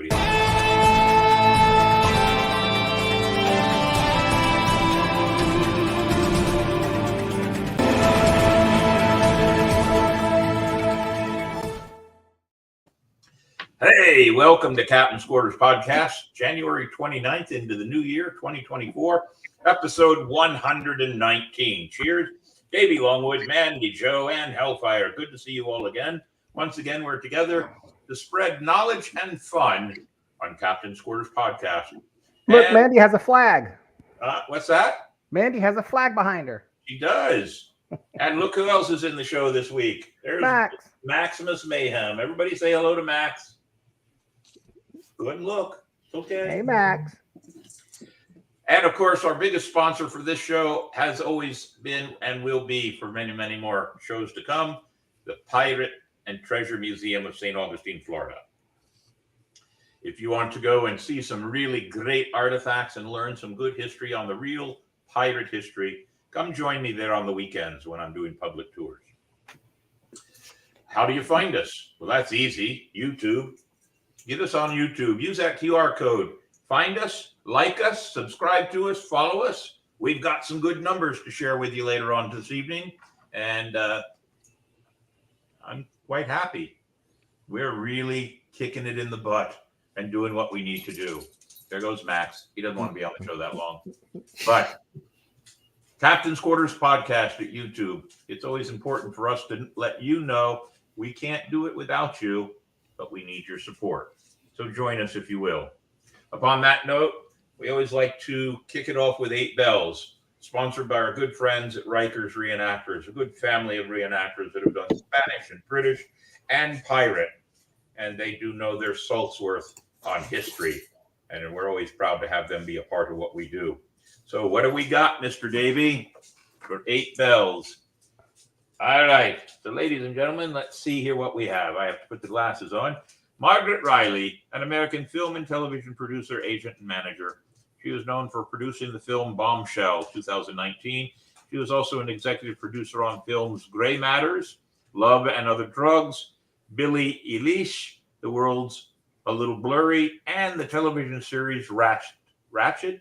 everybody. Hey, welcome to Captain's Quarters Podcast, January 29th into the new year, 2024, episode 119. Cheers. Davey, Longwood, Mandy, Joe, and Hellfire. Good to see you all again. Once again, we're together to spread knowledge and fun on Captain's Quarters Podcast. Look, Mandy has a flag. What's that? Mandy has a flag behind her. She does. And look who else is in the show this week. There's Maximus Mayhem. Everybody say hello to Max. Go ahead and look. It's okay. Hey, Max. And of course, our biggest sponsor for this show has always been and will be for many, many more shows to come, the Pirate and Treasure Museum of St. Augustine, Florida. If you want to go and see some really great artifacts and learn some good history on the real pirate history, come join me there on the weekends when I'm doing public tours. How do you find us? Well, that's easy. YouTube. Get us on YouTube. Use that QR code. Find us, like us, subscribe to us, follow us. We've got some good numbers to share with you later on this evening. And I'm quite happy. We're really kicking it in the butt and doing what we need to do. There goes Max. He doesn't want to be on the show that long. But Captain's Quarters Podcast at YouTube. It's always important for us to let you know we can't do it without you, but we need your support. So join us if you will. Upon that note, we always like to kick it off with 8 Bells, sponsored by our good friends at Riker's Reenactors, a good family of reenactors that have done Spanish and British and pirate. And they do know their salt's worth on history. And we're always proud to have them be a part of what we do. So what do we got, Mr. Davey, for 8 Bells? All right. So ladies and gentlemen, let's see here what we have. I have to put the glasses on. Margaret Riley, an American film and television producer, agent, and manager. She was known for producing the film Bombshell 2019. She was also an executive producer on films Gray Matters, Love and Other Drugs, Billy Eilish, The World's a Little Blurry, and the television series Ratched.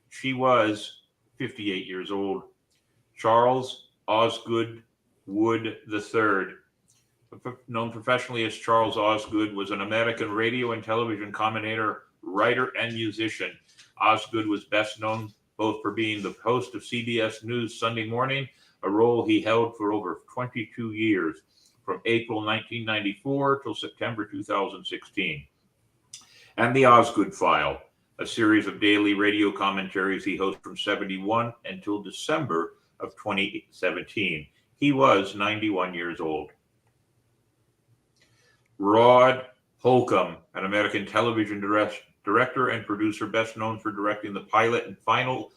She was 58 years old. Charles Osgood Wood III, known professionally as Charles Osgood, was an American radio and television commentator, writer, and musician. Osgood was best known both for being the host of CBS News Sunday Morning, a role he held for over 22 years, from April 1994 till September 2016. And The Osgood File, a series of daily radio commentaries he hosted from 1971 until December of 2017. He was 91 years old. Rod Holcomb, an American television director and producer, best known for directing the pilot and final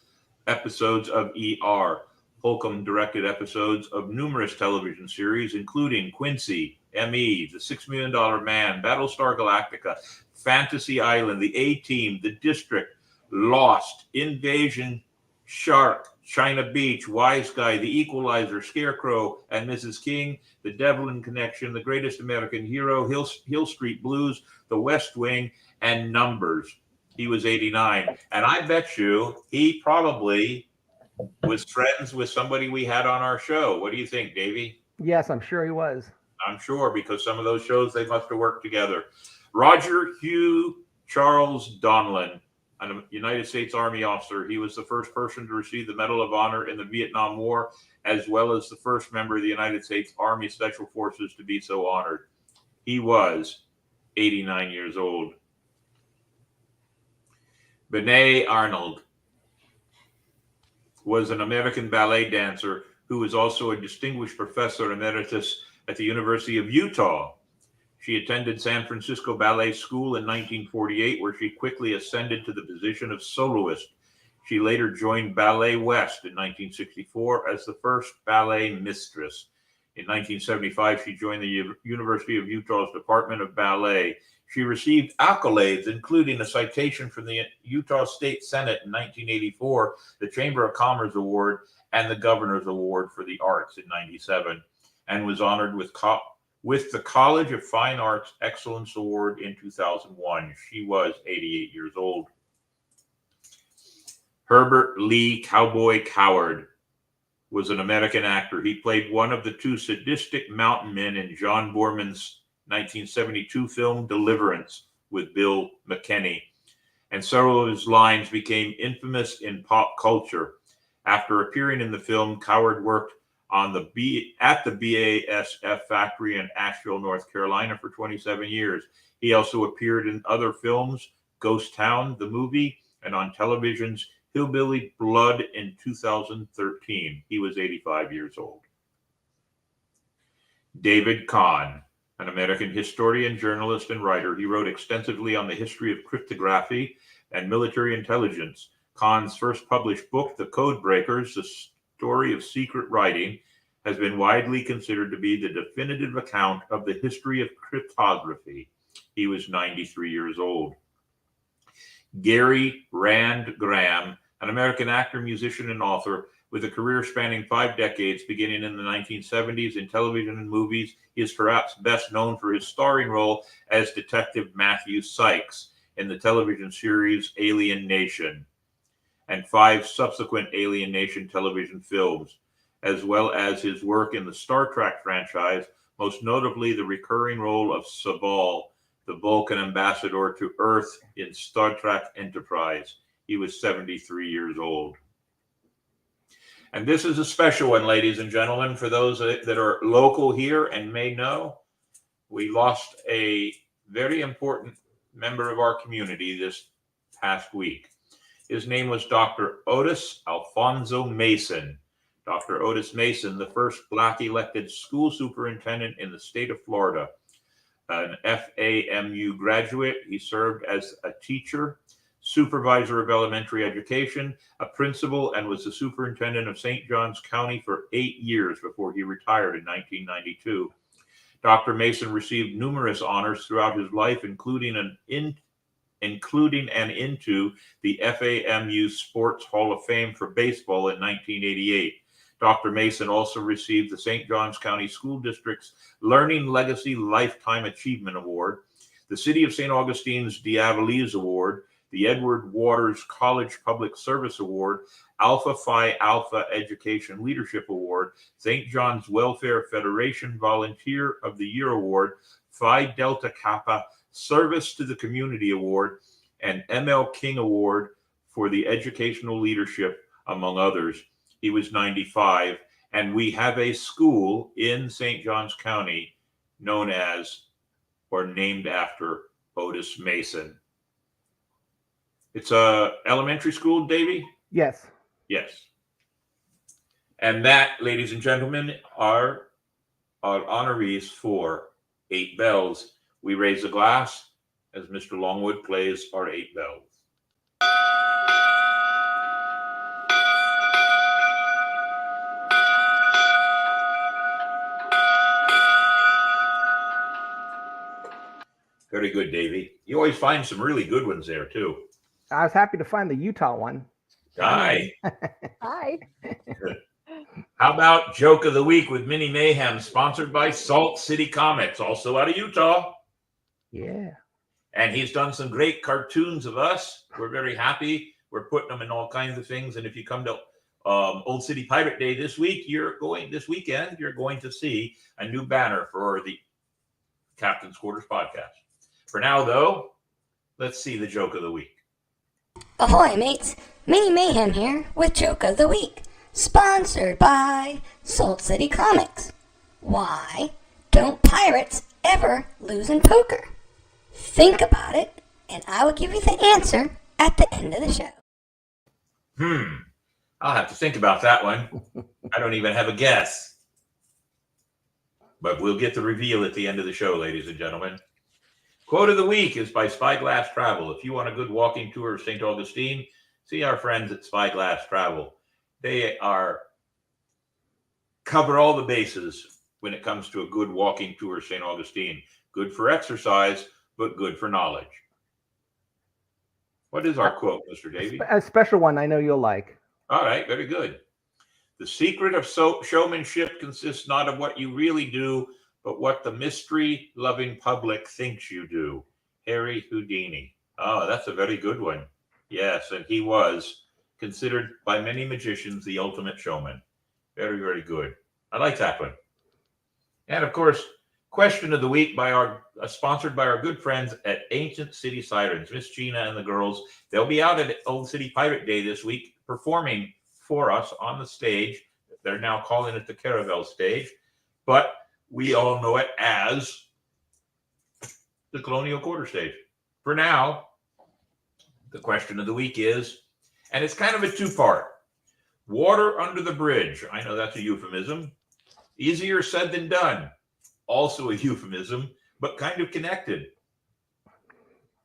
episodes of ER. Holcomb directed episodes of numerous television series, including Quincy, M.E., The $6 Million Man, Battlestar Galactica, Fantasy Island, The A-Team, The District, Lost, Invasion, Shark, China Beach, Wise Guy, The Equalizer, Scarecrow and Mrs. King, The Devlin Connection, The Greatest American Hero, Hill Street Blues, The West Wing, and Numbers. He was 89. And I bet you he probably was friends with somebody we had on our show. What do you think, Davey? Yes, I'm sure he was. I'm sure, because some of those shows, they must have worked together. Roger Hugh Charles Donlin, a United States Army officer. He was the first person to receive the Medal of Honor in the Vietnam War, as well as the first member of the United States Army Special Forces to be so honored. He was 89 years old. Benet Arnold was an American ballet dancer who was also a distinguished professor emeritus at the University of Utah. She attended San Francisco Ballet School in 1948, where she quickly ascended to the position of soloist. She later joined Ballet West in 1964 as the first ballet mistress. In 1975, she joined the University of Utah's Department of Ballet. She received accolades, including a citation from the Utah State Senate in 1984, the Chamber of Commerce Award, and the Governor's Award for the Arts in 1997, and was honored with with the College of Fine Arts Excellence Award in 2001. She was 88 years old. Herbert Lee Cowboy Coward was an American actor. He played one of the two sadistic mountain men in John Boorman's 1972 film Deliverance with Bill McKinney, and several of his lines became infamous in pop culture. After appearing in the film, Coward worked at the BASF factory in Asheville, North Carolina for 27 years. He also appeared in other films, Ghost Town, the movie, and on television's Hillbilly Blood in 2013. He was 85 years old. David Kahn, an American historian, journalist, and writer. He wrote extensively on the history of cryptography and military intelligence. Kahn's first published book, The Code Breakers, The Story of Secret Writing, has been widely considered to be the definitive account of the history of cryptography. He was 93 years old. Gary Rand Graham, an American actor, musician, and author with a career spanning 5 decades, beginning in the 1970s in television and movies. He is perhaps best known for his starring role as Detective Matthew Sykes in the television series Alien Nation and 5 subsequent Alien Nation television films, as well as his work in the Star Trek franchise, most notably the recurring role of Sabal, the Vulcan ambassador to Earth in Star Trek Enterprise. He was 73 years old. And this is a special one, ladies and gentlemen, for those that are local here and may know. We lost a very important member of our community this past week. His name was Dr. Otis Alfonso Mason. Dr. Otis Mason, the first Black elected school superintendent in the state of Florida. An FAMU graduate, he served as a teacher, supervisor of elementary education, a principal, and was the superintendent of St. Johns County for 8 years before he retired in 1992. Dr. Mason received numerous honors throughout his life, including and into the FAMU Sports Hall of Fame for baseball in 1988. Dr. Mason also received the St. Johns County School District's Learning Legacy Lifetime Achievement Award, the City of St. Augustine's Diabolese Award, the Edward Waters College Public Service Award, Alpha Phi Alpha Education Leadership Award, St. John's Welfare Federation Volunteer of the Year Award, Phi Delta Kappa Service to the Community Award, and ML King Award for the Educational Leadership, among others. He was 95, and we have a school in St. Johns County known as or named after Otis Mason. It's a elementary school, Davey? Yes. Yes. And that, ladies and gentlemen, are our honorees for 8 bells. We raise a glass as Mr. Longwood plays our 8 bells. Very good, Davey. You always find some really good ones there, too. I was happy to find the Utah one. Hi. Hi. How about Joke of the Week with Mini Mayhem, sponsored by Salt City Comics, also out of Utah. Yeah. And he's done some great cartoons of us. We're very happy. We're putting them in all kinds of things. And if you come to Old City Pirate Day this weekend, you're going to see a new banner for the Captain's Quarters podcast. For now, though, let's see the Joke of the Week. Ahoy, mates. Mini Mayhem here with Joke of the Week, sponsored by Salt City Comics. Why don't pirates ever lose in poker? Think about it, and I will give you the answer at the end of the show. I'll have to think about that one. I don't even have a guess. But we'll get the reveal at the end of the show, ladies and gentlemen. Quote of the week is by Spyglass Travel. If you want a good walking tour of St. Augustine, see our friends at Spyglass Travel. They cover all the bases when it comes to a good walking tour of St. Augustine. Good for exercise, but good for knowledge. What is our quote, Mr. Davey? A special one I know you'll like. All right, very good. The secret of showmanship consists not of what you really do, but what the mystery-loving public thinks you do. Harry Houdini. Oh, that's a very good one. Yes, and he was considered by many magicians the ultimate showman. Very, very good. I like that one. And of course, question of the week sponsored by our good friends at Ancient City Sirens, Miss Gina and the girls. They'll be out at Old City Pirate Day this week performing for us on the stage. They're now calling it the Caravel stage, but we all know it as the Colonial Quarter stage. For now, the question of the week is, and it's kind of a two-part, water under the bridge. I know that's a euphemism. Easier said than done. Also a euphemism, but kind of connected.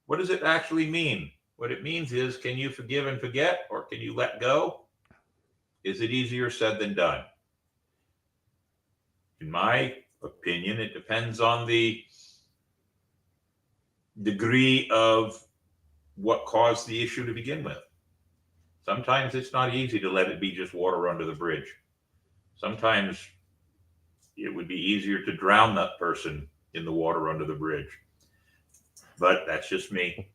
What does it actually mean? What it means is, can you forgive and forget, or can you let go? Is it easier said than done? In my opinion, it depends on the degree of what caused the issue to begin with. Sometimes it's not easy to let it be just water under the bridge. Sometimes it would be easier to drown that person in the water under the bridge. But that's just me.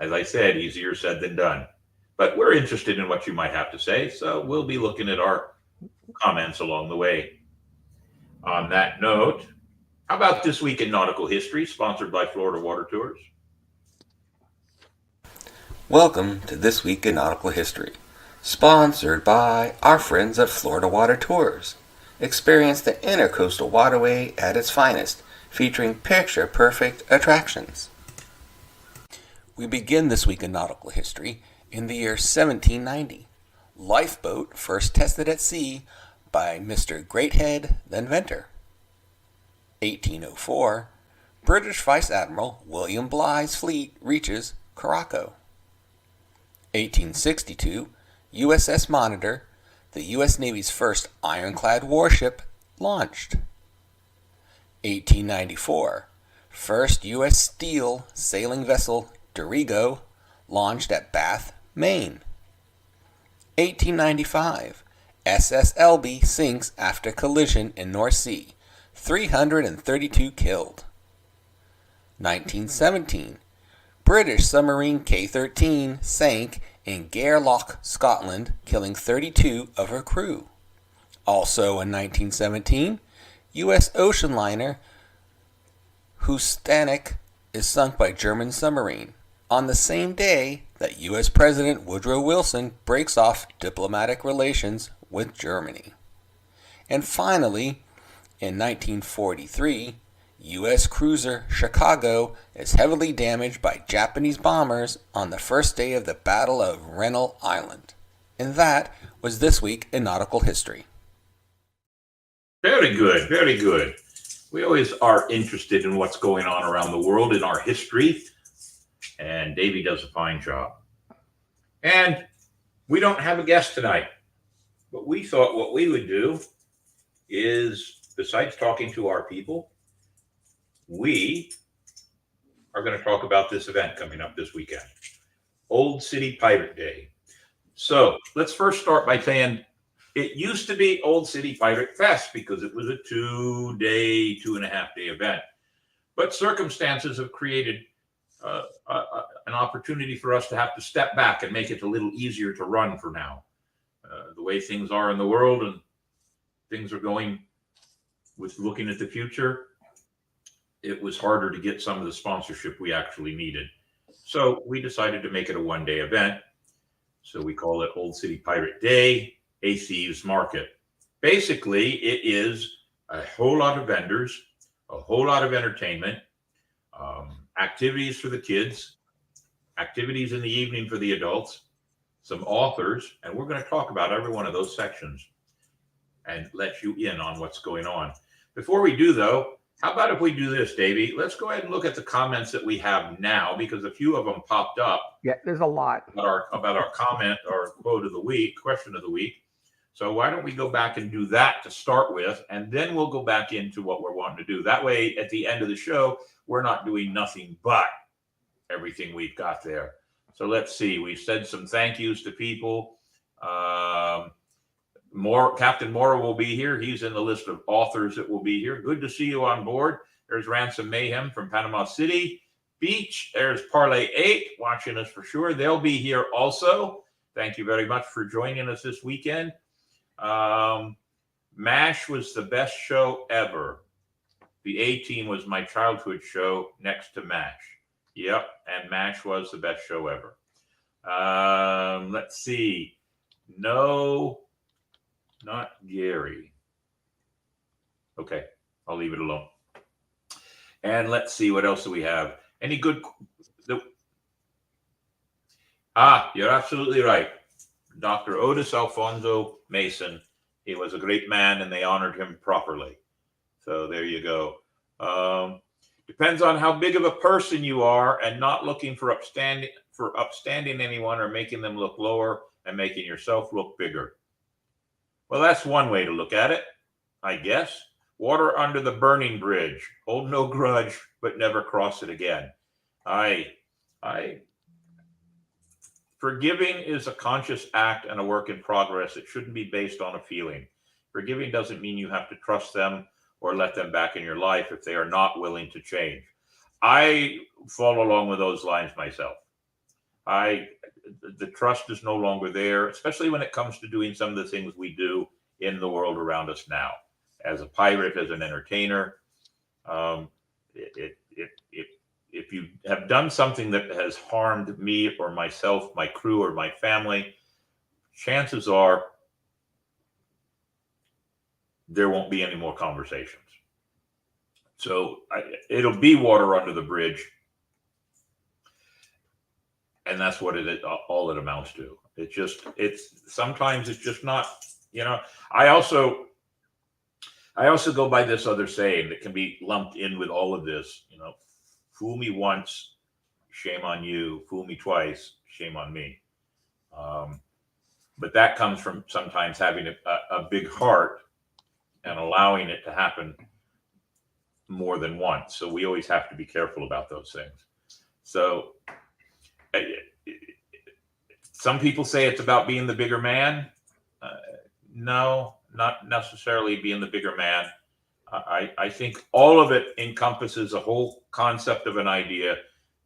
As I said, easier said than done. But we're interested in what you might have to say, so we'll be looking at our comments along the way. On that note, how about This Week in Nautical History, sponsored by Florida Water Tours? Welcome to This Week in Nautical History, sponsored by our friends at Florida Water Tours. Experience the intercoastal waterway at its finest, featuring picture-perfect attractions. We begin This Week in Nautical History in the year 1790. Lifeboat first tested at sea by Mr. Greathead, the inventor. 1804, British Vice Admiral William Bligh's fleet reaches Curaçao. 1862, USS Monitor, the U.S. Navy's first ironclad warship, launched. 1894, first U.S. steel sailing vessel Dorigo launched at Bath, Maine. 1895, SS Elbe sinks after collision in North Sea, 332 killed. 1917, British submarine K-13 sank in Gairloch, Scotland, killing 32 of her crew. Also in 1917, U.S. ocean liner Housatonic is sunk by German submarine, on the same day that U.S. President Woodrow Wilson breaks off diplomatic relations with Germany. And finally, in 1943, U.S. cruiser Chicago is heavily damaged by Japanese bombers on the first day of the Battle of Rennell Island. And that was This Week in Nautical History. Very good, very good. We always are interested in what's going on around the world in our history, and Davey does a fine job. And we don't have a guest tonight, but we thought what we would do is, besides talking to our people, we are going to talk about this event coming up this weekend, Old City Pirate Day. So let's first start by saying it used to be Old City Pirate Fest because it was a 2-day, 2.5-day event. But circumstances have created an opportunity for us to have to step back and make it a little easier to run for now. The way things are in the world and things are going with looking at the future, it was harder to get some of the sponsorship we actually needed. So we decided to make it a 1-day event. So we call it Old City Pirate Day, a Thieves Market. Basically, it is a whole lot of vendors, a whole lot of entertainment, activities for the kids, activities in the evening for the adults, some authors, and we're going to talk about every one of those sections and let you in on what's going on. Before we do, though, how about if we do this, Davey? Let's go ahead and look at the comments that we have now, because a few of them popped up. Yeah, there's a lot. About our comment or quote of the week, question of the week. So why don't we go back and do that to start with, and then we'll go back into what we're wanting to do. That way, at the end of the show, we're not doing nothing but everything we've got there. So let's see. We've said some thank yous to people. Captain Mora will be here. He's in the list of authors that will be here. Good to see you on board. There's Ransom Mayhem from Panama City Beach. There's Parlay 8 watching us for sure. They'll be here also. Thank you very much for joining us this weekend. MASH was the best show ever. The A-Team was my childhood show next to MASH. Yep, and MASH was the best show ever. Let's see. No, not Gary. Okay, I'll leave it alone. And let's see, what else do we have? Any good? You're absolutely right. Dr. Otis Alfonso Mason. He was a great man, and they honored him properly. So there you go. Depends on how big of a person you are, and not looking for upstanding anyone or making them look lower and making yourself look bigger. Well, that's one way to look at it, I guess. Water under the burning bridge. Hold no grudge, but never cross it again. Forgiving is a conscious act and a work in progress. It shouldn't be based on a feeling. Forgiving doesn't mean you have to trust them or let them back in your life if they are not willing to change. I follow along with those lines myself. The trust is no longer there, especially when it comes to doing some of the things we do in the world around us now. As a pirate, as an entertainer, if you have done something that has harmed me or myself, my crew, or my family, chances are there won't be any more conversations. So it'll be water under the bridge. And that's what all it amounts to. Sometimes it's just not, I also go by this other saying that can be lumped in with all of this, fool me once, shame on you. Fool me twice, shame on me. But that comes from sometimes having a big heart and allowing it to happen more than once. So we always have to be careful about those things. So some people say it's about being the bigger man. No, not necessarily being the bigger man. I think all of it encompasses a whole concept of an idea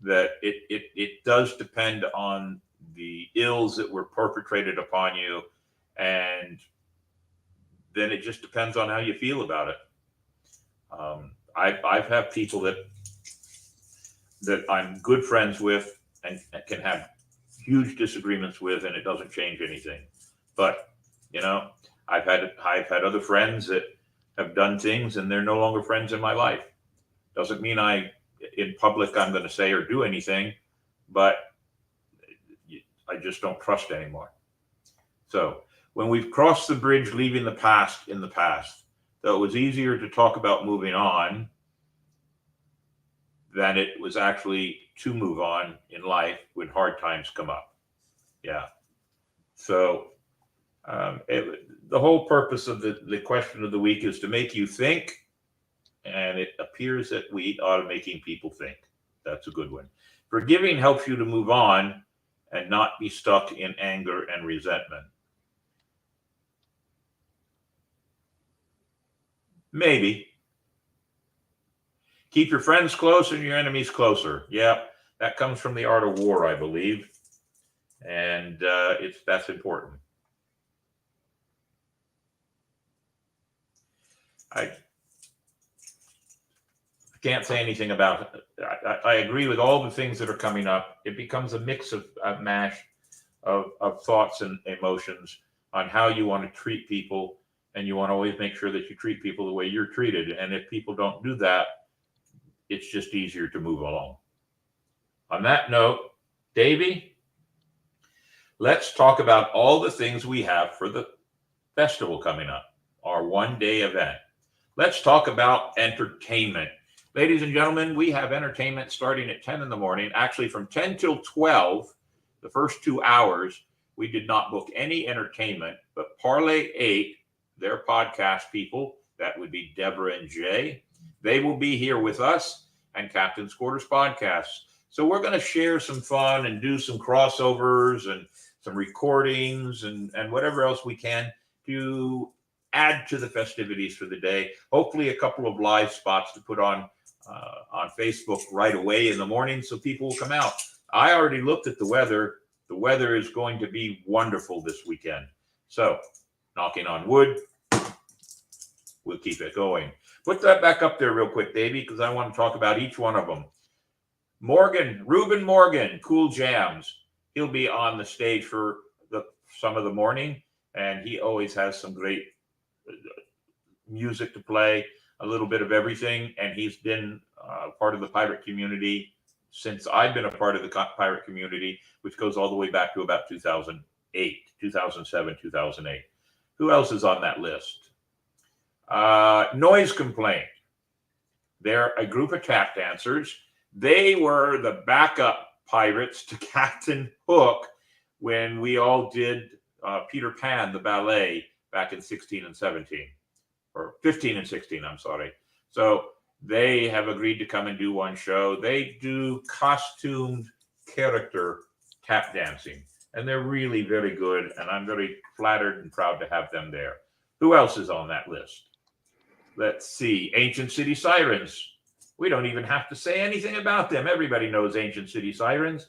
that it does depend on the ills that were perpetrated upon you, and then it just depends on how you feel about it. I've had people that I'm good friends with and can have huge disagreements with, and it doesn't change anything. But I've had other friends that have done things, and they're no longer friends in my life. Doesn't mean in public I'm going to say or do anything, but I just don't trust anymore. So when we've crossed the bridge, leaving the past in the past, though it was easier to talk about moving on than it was actually to move on in life when hard times come up. Yeah. So the whole purpose of the question of the week is to make you think, and it appears that we are making people think. That's a good one. Forgiving helps you to move on and not be stuck in anger and resentment. Maybe. Keep your friends close and your enemies closer. Yeah, that comes from the Art of War, I believe. And that's important. I can't say anything about it. I agree with all the things that are coming up. It becomes a mix of mash of thoughts and emotions on how you want to treat people. And you want to always make sure that you treat people the way you're treated. And if people don't do that, it's just easier to move along. On that note, Davey, let's talk about all the things we have for the festival coming up, our one-day event. Let's talk about entertainment. Ladies and gentlemen, we have entertainment starting at 10 in the morning. Actually, from 10 till 12, the first 2 hours, we did not book any entertainment, but Parlay 8, their podcast people, that would be Deborah and Jay, they will be here with us and Captain's Quarters Podcasts. So we're going to share some fun and do some crossovers and some recordings and whatever else we can to add to the festivities for the day. Hopefully a couple of live spots to put on Facebook right away in the morning so people will come out. I already looked at the weather. The weather is going to be wonderful this weekend. So, knocking on wood, we'll keep it going. Put that back up there real quick, Davey, because I want to talk about each one of them. Reuben Morgan, Cool Jams. He'll be on the stage for some of the morning, and he always has some great music to play, a little bit of everything, and he's been part of the pirate community since I've been a part of the pirate community, which goes all the way back to about 2008, 2007, 2008. Who else is on that list? Noise Complaint. They're a group of tap dancers. They were the backup pirates to Captain Hook when we all did Peter Pan, the ballet, back in 16 and 17, or 15 and 16, I'm sorry. So they have agreed to come and do one show. They do costumed character tap dancing, and they're really very good, and I'm very flattered and proud to have them there. Who else is on that list? Let's see. Ancient City Sirens. We don't even have to say anything about them. Everybody knows Ancient City Sirens,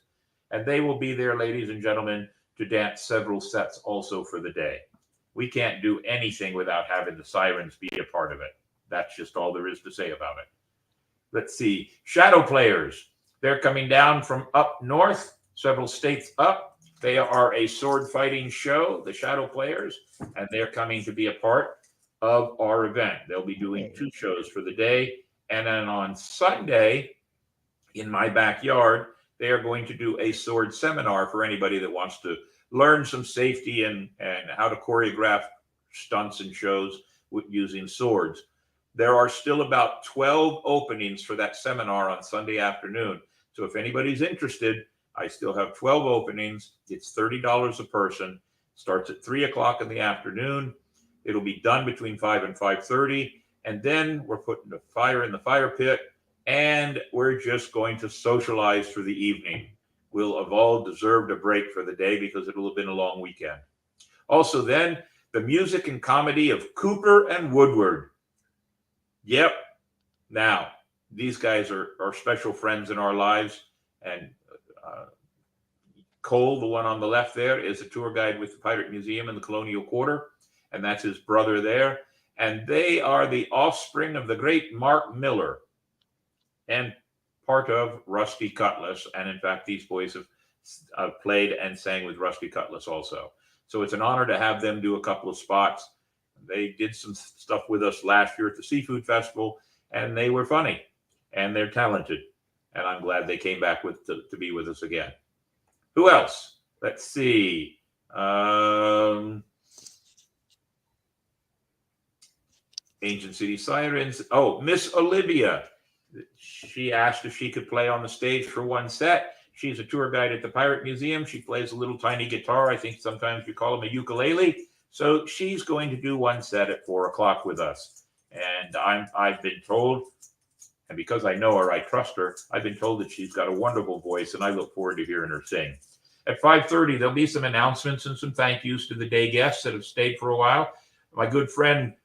and they will be there, ladies and gentlemen, to dance several sets also for the day. We can't do anything without having the Sirens be a part of it. That's just all there is to say about it. Let's see. Shadow Players. They're coming down from up north, several states up. They are a sword fighting show, the Shadow Players, and they're coming to be a part of our event. They'll be doing 2 shows for the day. And then on Sunday, in my backyard, they are going to do a sword seminar for anybody that wants to learn some safety and how to choreograph stunts and shows with using swords. There are still about 12 openings for that seminar on Sunday afternoon. So if anybody's interested, I still have 12 openings. It's $30 a person. Starts at 3 o'clock in the afternoon. It'll be done between 5 and 5:30. And then we're putting the fire in the fire pit, and we're just going to socialize for the evening. We'll have all deserved a break for the day because it'll have been a long weekend. Also then, the music and comedy of Cooper and Woodward. Yep. Now, these guys are special friends in our lives. And Cole, the one on the left there, is a tour guide with the Pirate Museum in the Colonial Quarter. And that's his brother there. And they are the offspring of the great Mark Miller and part of Rusty Cutlass. And in fact, these boys have played and sang with Rusty Cutlass also. So it's an honor to have them do a couple of spots. They did some stuff with us last year at the Seafood Festival, and they were funny, and they're talented. And I'm glad they came back to be with us again. Who else? Let's see. Ancient City Sirens. Oh, Miss Olivia. She asked if she could play on the stage for one set. She's a tour guide at the Pirate Museum. She plays a little tiny guitar. I think sometimes we call them a ukulele. So she's going to do one set at 4 o'clock with us. And I've been told, and because I know her, I trust her, I've been told that she's got a wonderful voice, and I look forward to hearing her sing. At 5:30, there'll be some announcements and some thank yous to the day guests that have stayed for a while. My good friend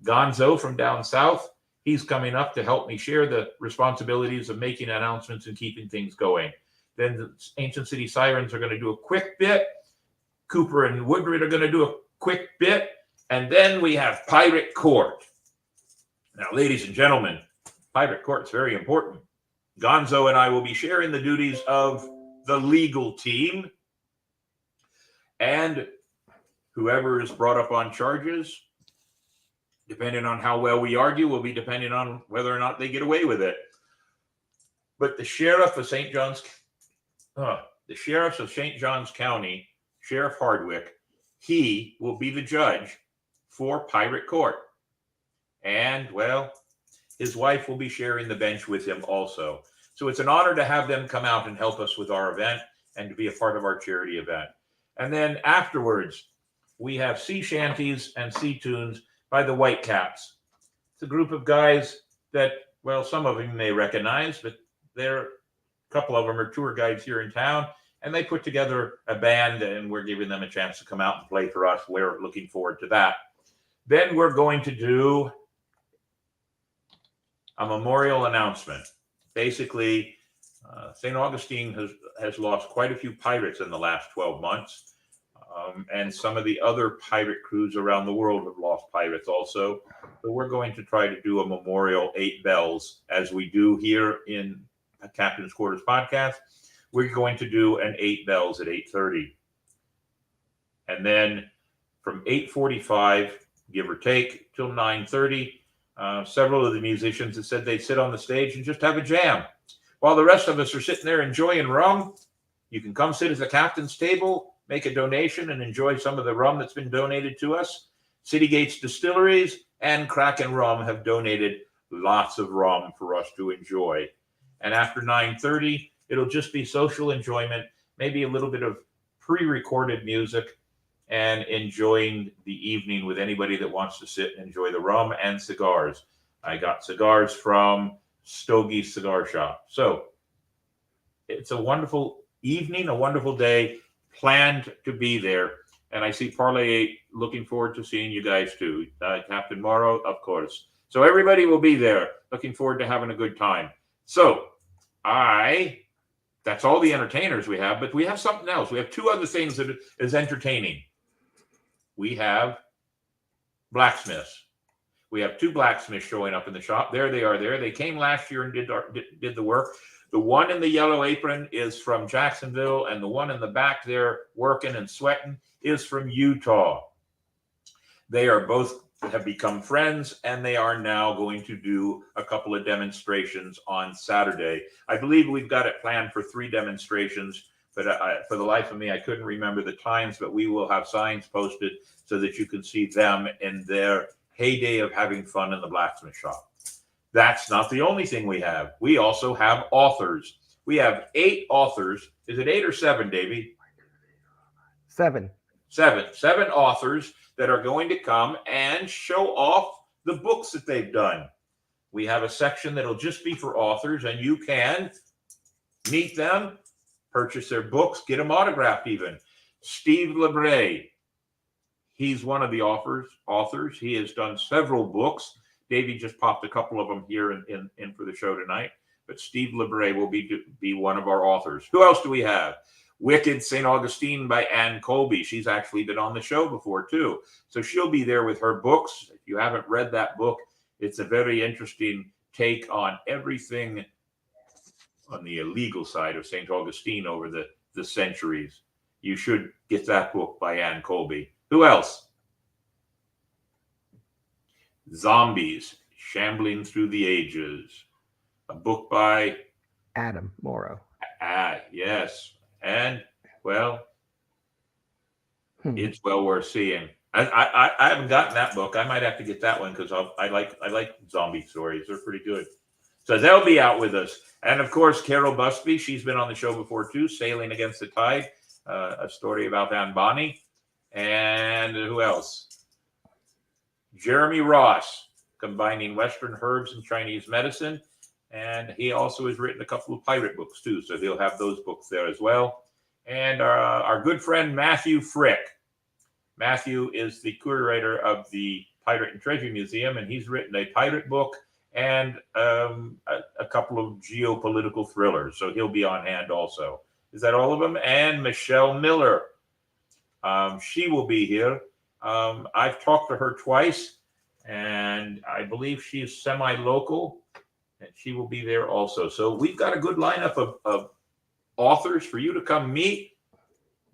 Gonzo from down south, he's coming up to help me share the responsibilities of making announcements and keeping things going. Then the Ancient City Sirens are going to do a quick bit. Cooper and Woodward are going to do a quick bit. And then we have Pirate Court. Now, ladies and gentlemen, Pirate Court's very important. Gonzo and I will be sharing the duties of the legal team. And whoever is brought up on charges, depending on how well we argue, will be depending on whether or not they get away with it. But the sheriff of St. John's, the sheriff of St. John's County, Sheriff Hardwick, he will be the judge for Pirate Court. And, well, his wife will be sharing the bench with him also. So it's an honor to have them come out and help us with our event and to be a part of our charity event. And then afterwards, we have sea shanties and sea tunes by the Whitecaps. It's a group of guys that, well, some of them may recognize, but a couple of them are tour guides here in town, and they put together a band, and we're giving them a chance to come out and play for us. We're looking forward to that. Then we're going to do a memorial announcement. Basically, St. Augustine has lost quite a few pirates in the last 12 months. And some of the other pirate crews around the world have lost pirates also. So we're going to try to do a memorial 8 bells, as we do here in Captain's Quarters podcast. We're going to do an 8 bells at 8:30. And then from 8:45, give or take, till 9:30, several of the musicians have said they'd sit on the stage and just have a jam. While the rest of us are sitting there enjoying rum, you can come sit at the captain's table, make a donation, and enjoy some of the rum that's been donated to us. City Gates Distilleries and Kraken Rum have donated lots of rum for us to enjoy. And after 9:30, it'll just be social enjoyment, maybe a little bit of pre-recorded music, and enjoying the evening with anybody that wants to sit and enjoy the rum and cigars. I got cigars from Stogie's Cigar Shop. So it's a wonderful evening, a wonderful day. Planned to be there. And I see Parlay 8 looking forward to seeing you guys too. Captain Morrow, of course. So everybody will be there. Looking forward to having a good time. So that's all the entertainers we have, but we have something else. We have 2 other things that is entertaining. We have blacksmiths. We have 2 blacksmiths showing up in the shop. There they are there. They came last year and did the work. The one in the yellow apron is from Jacksonville, and the one in the back there working and sweating is from Utah. They are both have become friends, and they are now going to do a couple of demonstrations on Saturday. I believe we've got it planned for 3 demonstrations, but for the life of me, I couldn't remember the times, but we will have signs posted so that you can see them in their heyday of having fun in the blacksmith shop. That's not the only thing we have. We also have authors. We have 8 authors. Is it 8 or 7, Davey? 7. 7 authors that are going to come and show off the books that they've done. We have a section that'll just be for authors, and you can meet them, purchase their books, get them autographed even. Steve LeBray, he's one of the authors. He has done several books. Davey just popped a couple of them here in for the show tonight. But Steve LeBray will be one of our authors. Who else do we have? Wicked St. Augustine by Ann Colby. She's actually been on the show before, too. So she'll be there with her books. If you haven't read that book, it's a very interesting take on everything on the illegal side of St. Augustine over the centuries. You should get that book by Ann Colby. Who else? Zombies, Shambling Through the Ages. A book by Adam Morrow. Yes. And, well, it's well worth seeing. I haven't gotten that book. I might have to get that one because I like zombie stories. They're pretty good. So they'll be out with us. And, of course, Carol Busby, she's been on the show before, too, Sailing Against the Tide, a story about Van Bonny. And who else? Jeremy Ross, combining Western herbs and Chinese medicine. And he also has written a couple of pirate books, too. So they'll have those books there as well. And our good friend Matthew Frick. Matthew is the curator of the Pirate and Treasure Museum, and he's written a pirate book and a couple of geopolitical thrillers. So he'll be on hand also. Is that all of them? And Michelle Miller. She will be here. I've talked to her twice, and I believe she's semi-local, and she will be there also. So we've got a good lineup of authors for you to come meet,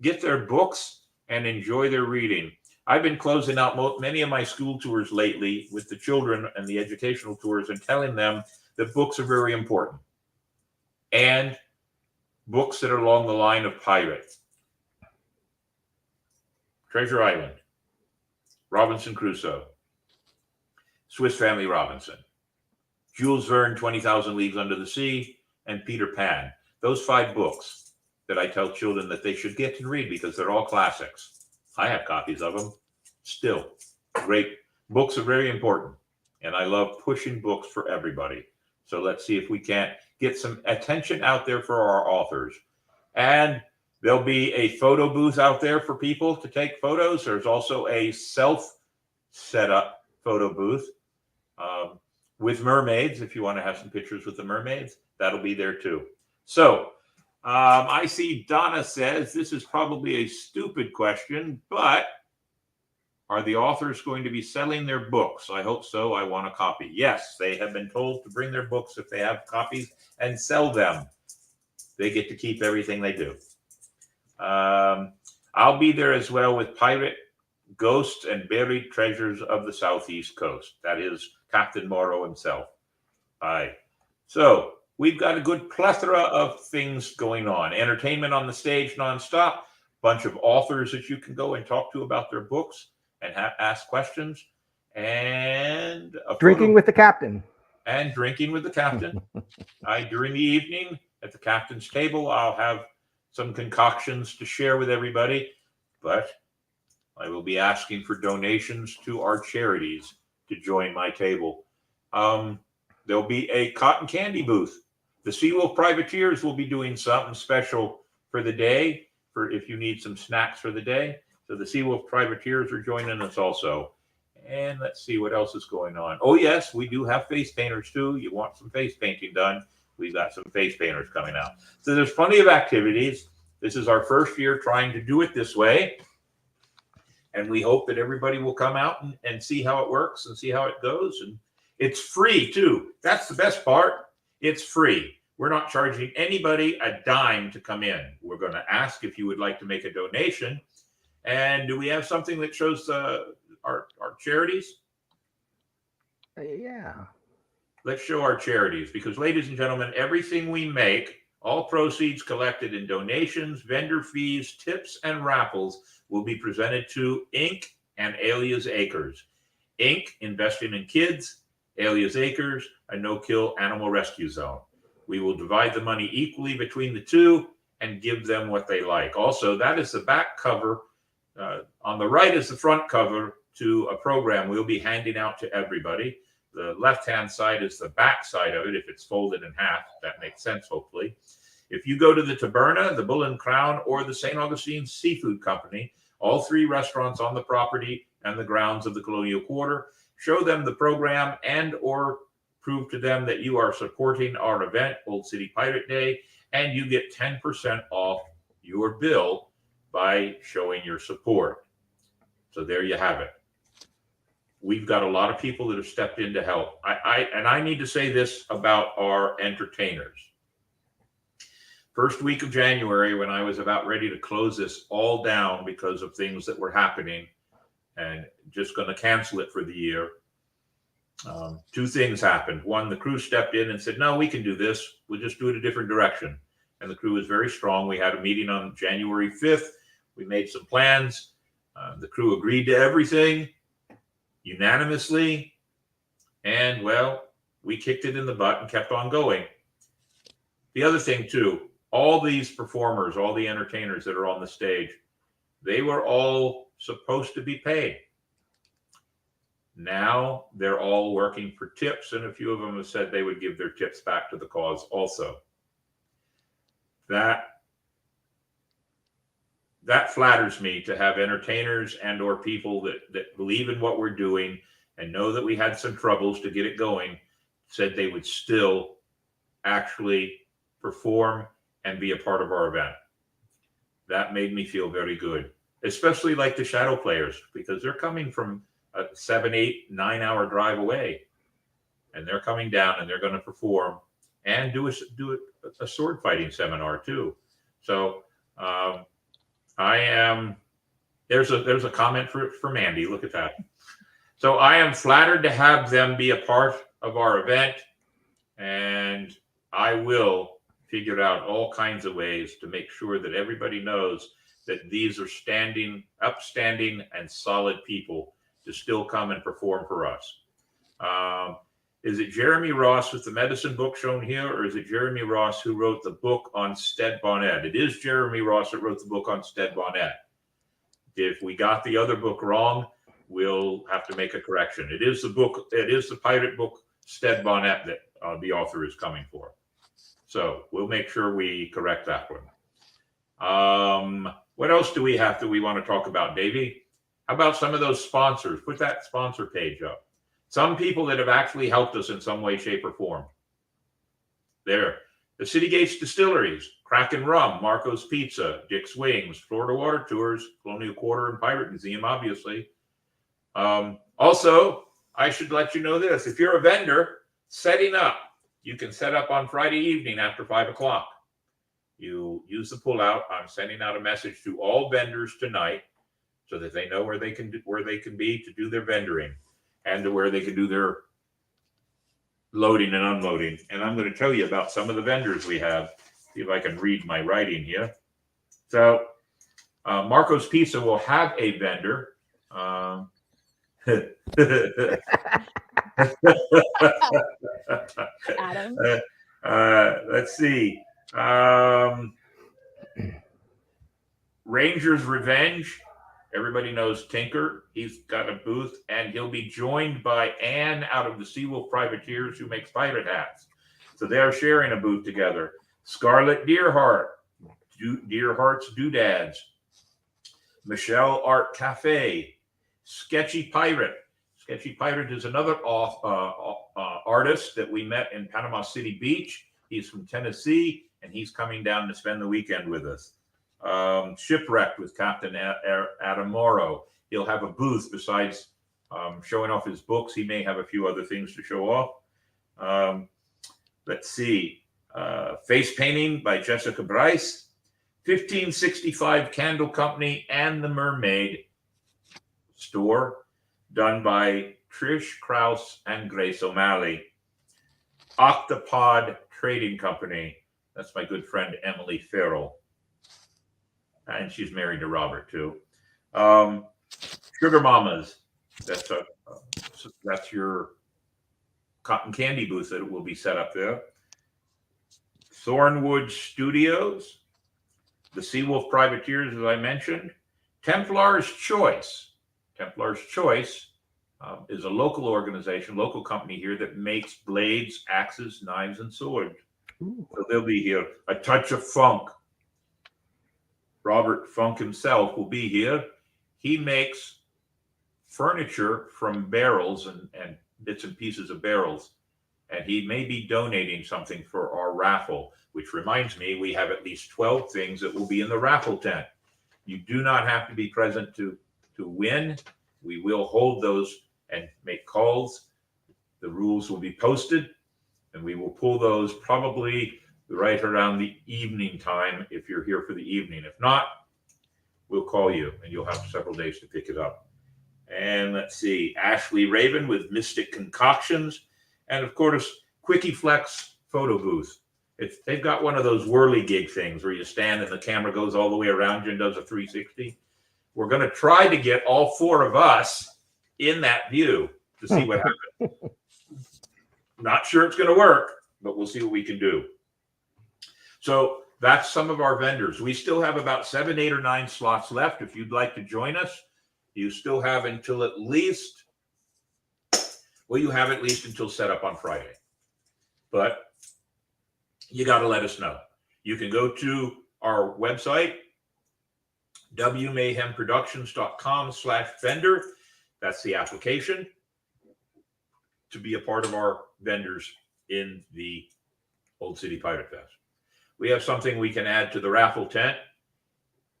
get their books, and enjoy their reading. I've been closing out many of my school tours lately with the children and the educational tours and telling them that books are very important. And books that are along the line of pirate. Treasure Island, Robinson Crusoe, Swiss Family Robinson, Jules Verne, 20,000 Leagues Under the Sea, and Peter Pan. Those 5 books that I tell children that they should get and read because they're all classics. I have copies of them. Still, great. Books are very important, and I love pushing books for everybody. So let's see if we can't get some attention out there for our authors. And There'll be a photo booth out there for people to take photos. There's also a self-set-up photo booth with mermaids. If you want to have some pictures with the mermaids, that'll be there too. So I see Donna says, this is probably a stupid question, but are the authors going to be selling their books? I hope so. I want a copy. Yes, they have been told to bring their books if they have copies and sell them. They get to keep everything they do. I'll be there as well with Pirate Ghosts and Buried Treasures of the Southeast Coast. That is Captain Morrow himself. Aye. So we've got a good plethora of things going on. Entertainment on the stage nonstop. Bunch of authors that you can go and talk to about their books and ask questions. And Drinking with the captain. And drinking with the captain. During the evening at the captain's table, I'll have some concoctions to share with everybody, but I will be asking for donations to our charities to join my table. There'll be a cotton candy booth. The Seawolf Privateers will be doing something special for the day, for if you need some snacks for the day. So the Seawolf Privateers are joining us also. And let's see what else is going on. Oh, yes, we do have face painters too. You want some face painting done? We've got some face painters coming out. So there's plenty of activities. This is our first year trying to do it this way. And we hope that everybody will come out and see how it works and see how it goes. And it's free too. That's the best part. It's free. We're not charging anybody a dime to come in. We're going to ask if you would like to make a donation. And do we have something that shows our charities? Yeah. Let's show our charities, because ladies and gentlemen, everything we make, all proceeds collected in donations, vendor fees, tips, and raffles will be presented to Inc. and Alias Acres. Inc. investing in kids, Alias Acres, a no-kill animal rescue zone. We will divide the money equally between the two and give them what they like. Also, that is the back cover. On the right is the front cover to a program we'll be handing out to everybody. The left-hand side is the back side of it. If it's folded in half, that makes sense, hopefully. If you go to the Taberna, the Bull and Crown, or the St. Augustine Seafood Company, all three restaurants on the property and the grounds of the Colonial Quarter, show them the program and or prove to them that you are supporting our event, Old City Pirate Day, and you get 10% off your bill by showing your support. So there you have it. We've got a lot of people that have stepped in to help. I need to say this about our entertainers. First week of January, when I was about ready to close this all down because of things that were happening and just going to cancel it for the year, two things happened. One, the crew stepped in and said, no, we can do this. We'll just do it a different direction. And the crew was very strong. We had a meeting on January 5th. We made some plans. The crew agreed to everything unanimously. And, well, we kicked it in the butt and kept on going. The other thing, too, all these performers, all the entertainers that are on the stage, they were all supposed to be paid. Now they're all working for tips, and a few of them have said they would give their tips back to the cause also. That flatters me to have entertainers and or people that believe in what we're doing and know that we had some troubles to get it going, said they would still actually perform and be a part of our event. That made me feel very good, especially like the shadow players, because they're coming from a 7, 8, 9 hour drive away, and they're coming down and they're going to perform and do a sword fighting seminar too. So there's a comment for Mandy. Look at that. So I am flattered to have them be a part of our event, and I will figure out all kinds of ways to make sure that everybody knows that these are upstanding and solid people to still come and perform for us. Is it Jeremy Ross with the medicine book shown here, or is it Jeremy Ross who wrote the book on Stead Bonnet? It is Jeremy Ross that wrote the book on Stead Bonnet. If we got the other book wrong, we'll have to make a correction. It is the pirate book Stead Bonnet that the author is coming for. So we'll make sure we correct that one. What else do we have that we want to talk about, Davey? How about some of those sponsors? Put that sponsor page up. Some people that have actually helped us in some way, shape, or form. There. The City Gates Distilleries, Kraken Rum, Marco's Pizza, Dick's Wings, Florida Water Tours, Colonial Quarter and Pirate Museum, obviously. Also, I should let you know this. If you're a vendor setting up, you can set up on Friday evening after 5 o'clock. You use the pullout. I'm sending out a message to all vendors tonight so that they know where they can be to do their vendoring and to where they can do their loading and unloading. And I'm going to tell you about some of the vendors we have. See if I can read my writing here. So Marco's Pizza will have a vendor. Adam. Let's see. Ranger's Revenge. Everybody knows Tinker. He's got a booth, and he'll be joined by Ann out of the Seawolf Privateers, who makes pirate hats. So they're sharing a booth together. Scarlet Deerheart, Deerheart's Doodads. Michelle Art Cafe. Sketchy Pirate. Sketchy Pirate is another artist that we met in Panama City Beach. He's from Tennessee, and he's coming down to spend the weekend with us. Shipwrecked with Captain Adam Morrow. He'll have a booth besides showing off his books. He may have a few other things to show off. Let's see. Face Painting by Jessica Bryce. 1565 Candle Company and the Mermaid Store, done by Trish Krause and Grace O'Malley. Octopod Trading Company. That's my good friend Emily Farrell. And she's married to Robert too. Sugar Mamas. That's your cotton candy booth that will be set up there. Thornwood Studios. The Seawolf Privateers, as I mentioned. Templar's Choice. Templar's Choice is a local organization, local company here that makes blades, axes, knives, and swords. Ooh. So they'll be here. A Touch of Funk. Robert Funk himself will be here. He makes furniture from barrels and bits and pieces of barrels. And he may be donating something for our raffle, which reminds me, we have at least 12 things that will be in the raffle tent. You do not have to be present to win. We will hold those and make calls. The rules will be posted, and we will pull those probably right around the evening time if you're here for the evening. If not, we'll call you, and you'll have several days to pick it up. And let's see, Ashley Raven with Mystic Concoctions, and of course, Quickie Flex Photo Booth. They've got one of those whirly gig things where you stand and the camera goes all the way around you and does a 360. We're going to try to get all four of us in that view to see what happens. Not sure it's going to work, but we'll see what we can do. So that's some of our vendors. We still have about 7, 8, or 9 slots left. If you'd like to join us, you still have until at least set up on Friday. But you got to let us know. You can go to our website, wmayhemproductions.com/vendor. That's the application to be a part of our vendors in the Old City Pirate Fest. We have something we can add to the raffle tent,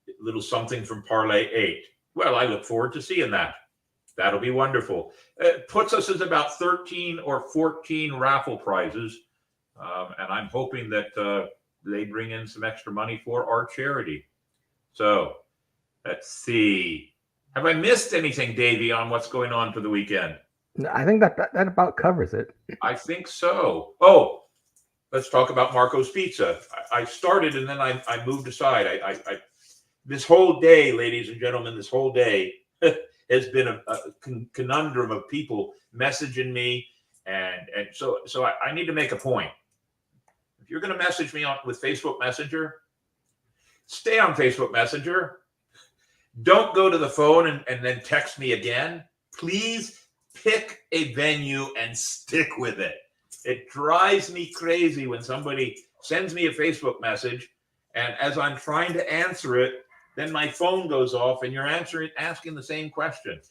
a little something from Parlay 8. Well, I look forward to seeing that. That'll be wonderful. It puts us at about 13 or 14 raffle prizes. And I'm hoping that they bring in some extra money for our charity. So let's see. Have I missed anything, Davey, on what's going on for the weekend? I think that about covers it. I think so. Oh, let's talk about Marco's Pizza. I started and then I moved aside. I this whole day, ladies and gentlemen, this whole day has been a conundrum of people messaging me. And so I need to make a point. If you're going to message me with Facebook Messenger, stay on Facebook Messenger. Don't go to the phone and then text me again. Please pick a venue and stick with it. It drives me crazy when somebody sends me a Facebook message And as I'm trying to answer it, then my phone goes off and you're asking the same question.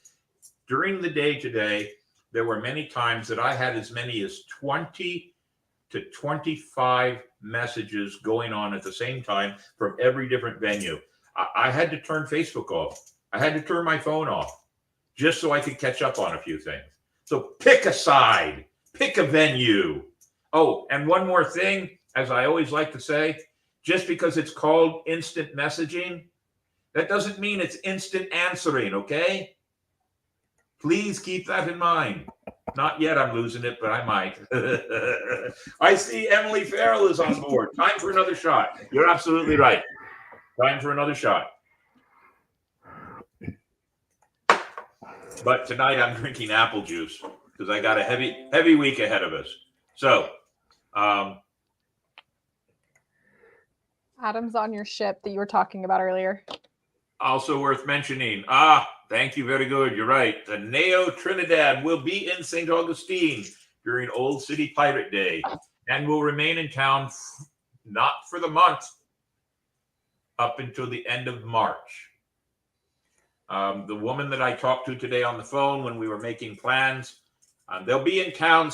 During the day today, there were many times that I had as many as 20 to 25 messages going on at the same time from every different venue. I had to turn Facebook off. I had to turn my phone off just so I could catch up on a few things. So pick a side, pick a venue. Oh, and one more thing, as I always like to say, just because it's called instant messaging, that doesn't mean it's instant answering, okay? Please keep that in mind. Not yet, I'm losing it, but I might. I see Emily Farrell is on board. Time for another shot. You're absolutely right. Time for another shot. But tonight I'm drinking apple juice because I got a heavy week ahead of us. So, Adam's on your ship that you were talking about earlier. also worth mentioning. Thank you. Very good. You're right. The Neo Trinidad will be in St. Augustine during Old City Pirate Day and will remain in town not for the month, up until the end of March. The woman that I talked to today on the phone when we were making plans, they'll be in town.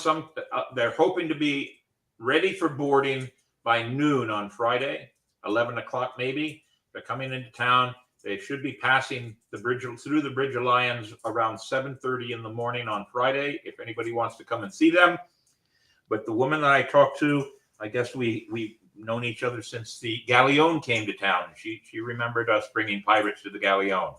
They're hoping to be ready for boarding by noon on Friday, 11 o'clock maybe. They're coming into town. They should be passing through the Bridge of Lions around 7:30 in the morning on Friday, if anybody wants to come and see them. But the woman that I talked to, I guess we've known each other since the Galleon came to town. She remembered us bringing pirates to the Galleon.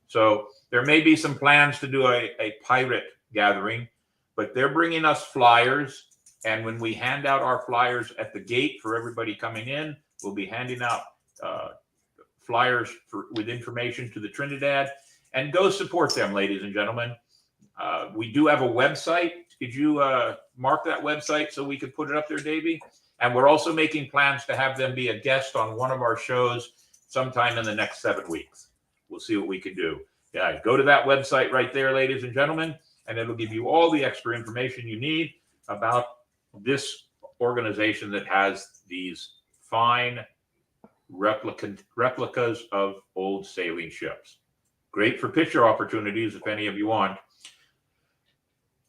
So there may be some plans to do a pirate gathering, but they're bringing us flyers. And when we hand out our flyers at the gate for everybody coming in, we'll be handing out flyers with information to the Trinidad. And go support them, ladies and gentlemen. We do have a website. Could you mark that website so we could put it up there, Davey? And we're also making plans to have them be a guest on one of our shows sometime in the next 7 weeks. We'll see what we can do. Yeah, go to that website right there, ladies and gentlemen, and it'll give you all the extra information you need about this organization that has these fine replicas of old sailing ships. Great for picture opportunities if any of you want.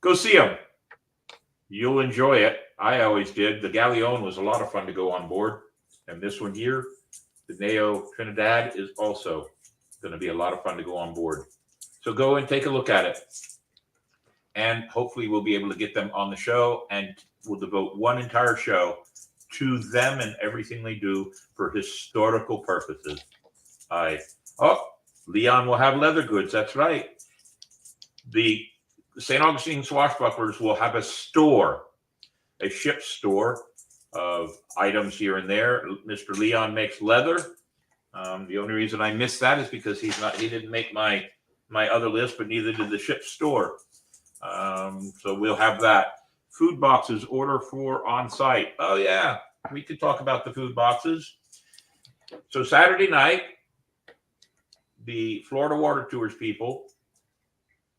Go see them. You'll enjoy it. I always did. The Galleon was a lot of fun to go on board. And this one here, the Neo Trinidad, is also going to be a lot of fun to go on board. So go and take a look at it. And hopefully we'll be able to get them on the show, and we'll devote one entire show to them and everything they do for historical purposes. Leon will have leather goods. That's right. The St. Augustine Swashbucklers will have a store, a ship store of items here and there. Mr. Leon makes leather. The only reason I missed that is because he didn't make my other list, but neither did the ship store. So we'll have that. Food boxes, order for on site. Oh yeah, we could talk about the food boxes. So Saturday night, the Florida Water Tours people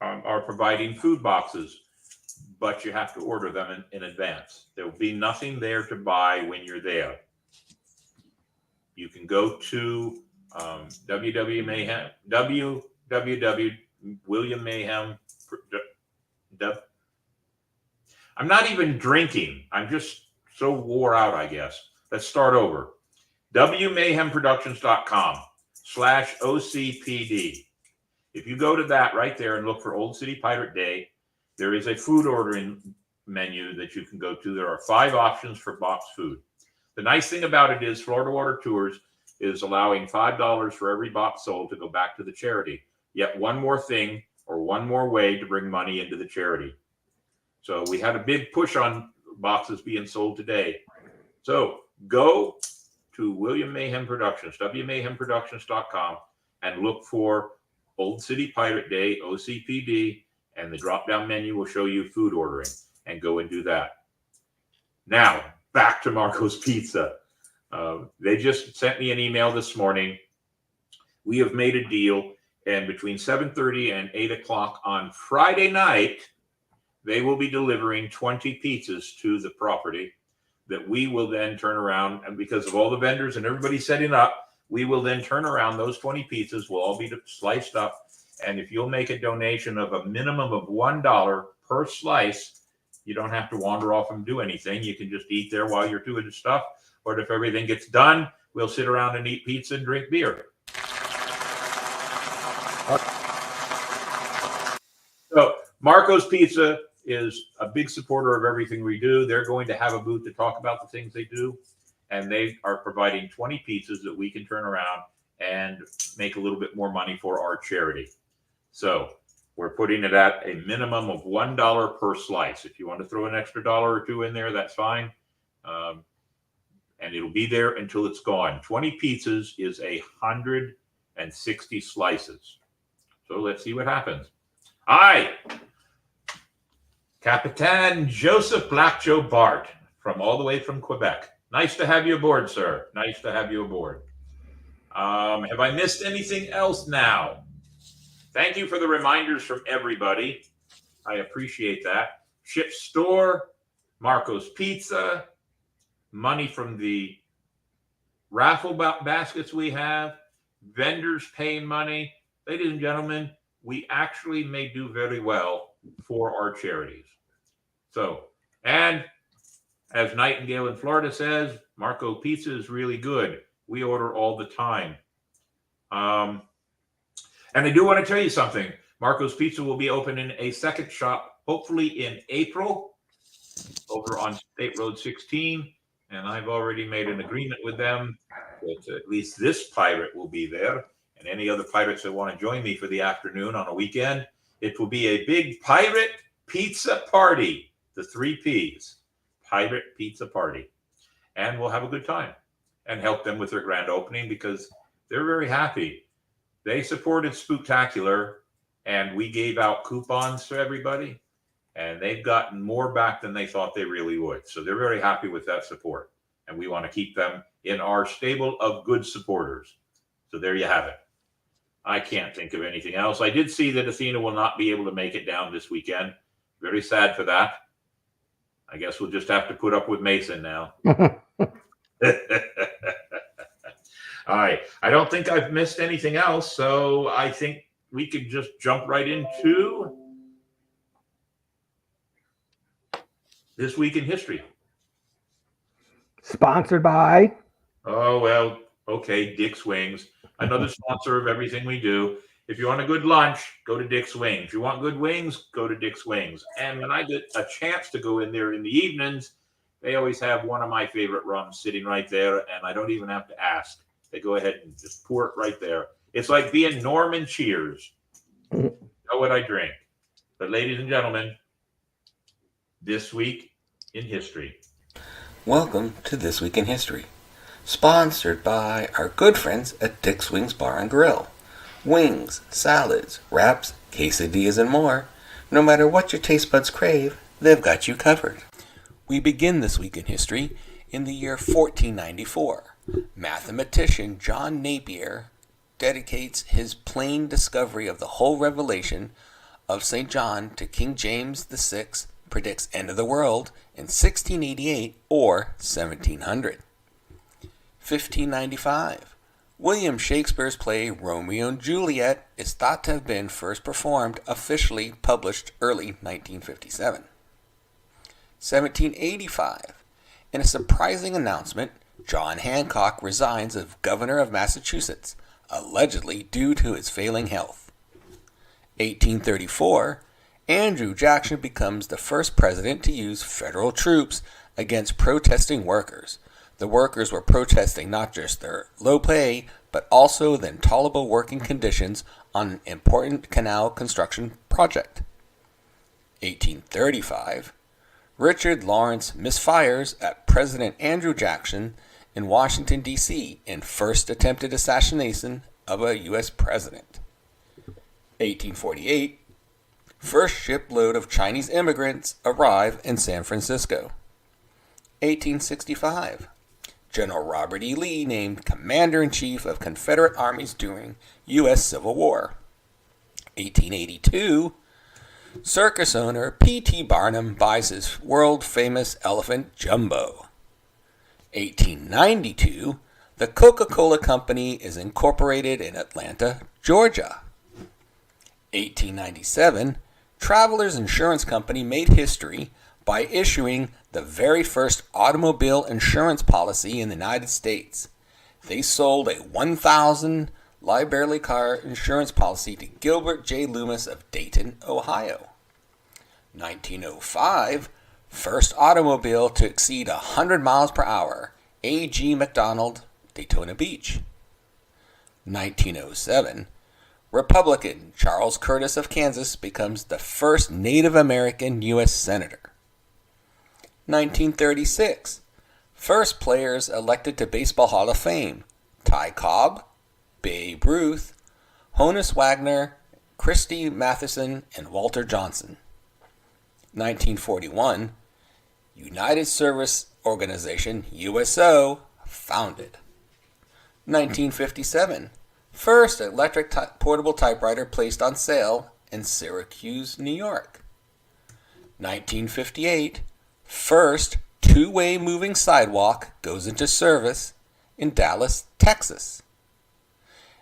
are providing food boxes, but you have to order them in advance. There will be nothing there to buy when you're there. You can go to www.William Mayhem. I'm not even drinking. I'm just so wore out, I guess. Let's start over. wmayhemproductions.com/OCPD. If you go to that right there and look for Old City Pirate Day, there is a food ordering menu that you can go to. There are 5 options for box food. The nice thing about it is Florida Water Tours is allowing $5 for every box sold to go back to the charity. Yet one more thing, or one more way to bring money into the charity. So we had a big push on boxes being sold today. So go to William Mayhem Productions, wmayhemproductions.com, and look for Old City Pirate Day, OCPD, and the drop-down menu will show you food ordering, and go and do that. Now, back to Marco's Pizza. They just sent me an email this morning. We have made a deal, and between 7:30 and 8 o'clock on Friday night, they will be delivering 20 pizzas to the property. that we will then turn around, and because of all the vendors and everybody setting up, we will then turn around. Those 20 pizzas will all be sliced up. And if you'll make a donation of a minimum of $1 per slice, you don't have to wander off and do anything. You can just eat there while you're doing the stuff. Or if everything gets done, we'll sit around and eat pizza and drink beer. So Marco's Pizza is a big supporter of everything we do. They're going to have a booth to talk about the things they do. And they are providing 20 pizzas that we can turn around and make a little bit more money for our charity. So we're putting it at a minimum of $1 per slice. If you want to throw an extra $1 or $2 in there, that's fine. And it'll be there until it's gone. 20 pizzas is 160 slices. So let's see what happens. Hi, Capitan Joseph Black Joe Bart, from all the way from Quebec. Nice to have you aboard, sir. Nice to have you aboard. Have I missed anything else now? Thank you for the reminders from everybody. I appreciate that. Ship Store, Marco's Pizza, money from the raffle baskets we have, vendors paying money. Ladies and gentlemen, we actually may do very well for our charities. So, and as Nightingale in Florida says, Marco Pizza is really good. We order all the time. And I do want to tell you something. Marco's Pizza will be opening a second shop, hopefully in April, over on State Road 16. And I've already made an agreement with them that at least this pirate will be there. And any other pirates that want to join me for the afternoon on a weekend, it will be a big pirate pizza party. The 3 Ps, pirate pizza party. And we'll have a good time and help them with their grand opening because they're very happy. They supported Spooktacular, and we gave out coupons to everybody, and they've gotten more back than they thought they really would. So they're very happy with that support, and we want to keep them in our stable of good supporters. So there you have it. I can't think of anything else. I did see that Athena will not be able to make it down this weekend. Very sad for that. I guess we'll just have to put up with Mason now. All right. I don't think I've missed anything else, so I think we could just jump right into This Week in History. Sponsored by? Oh, well, okay, Dick's Wings. Another sponsor of everything we do. If you want a good lunch, go to Dick's Wings. If you want good wings, go to Dick's Wings. And when I get a chance to go in there in the evenings, they always have one of my favorite rums sitting right there, and I don't even have to ask. They go ahead and just pour it right there. It's like being Norman Cheers. You know what I drink. But ladies and gentlemen, This Week in History. Welcome to This Week in History, sponsored by our good friends at Dick's Wings Bar and Grill. Wings, salads, wraps, quesadillas, and more. No matter what your taste buds crave, they've got you covered. We begin This Week in History in the year 1494. Mathematician John Napier dedicates his plain discovery of the whole revelation of St. John to King James VI, predicts end of the world in 1688 or 1700. 1595. William Shakespeare's play Romeo and Juliet is thought to have been first performed, officially published early 1957. 1785. In a surprising announcement, John Hancock resigns as governor of Massachusetts, allegedly due to his failing health. 1834. Andrew Jackson becomes the first president to use federal troops against protesting workers. The workers were protesting not just their low pay, but also the intolerable working conditions on an important canal construction project. 1835. Richard Lawrence misfires at President Andrew Jackson in Washington, D.C. in first attempted assassination of a U.S. president. 1848. First shipload of Chinese immigrants arrive in San Francisco. 1865. General Robert E. Lee named Commander-in-Chief of Confederate Armies during U.S. Civil War. 1882. Circus owner P.T. Barnum buys his world-famous elephant Jumbo. 1892, the Coca-Cola Company is incorporated in Atlanta, Georgia. 1897, Travelers Insurance Company made history by issuing the very first automobile insurance policy in the United States. They sold a 1,000 liability car insurance policy to Gilbert J. Loomis of Dayton, Ohio. 1905, first automobile to exceed 100 miles per hour, A.G. McDonald, Daytona Beach. 1907, Republican Charles Curtis of Kansas becomes the first Native American U.S. Senator. 1936, first players elected to Baseball Hall of Fame, Ty Cobb, Babe Ruth, Honus Wagner, Christy Matheson, and Walter Johnson. 1941, United Service Organization, USO, founded. 1957, first electric portable typewriter placed on sale in Syracuse, New York. 1958, first two-way moving sidewalk goes into service in Dallas, Texas.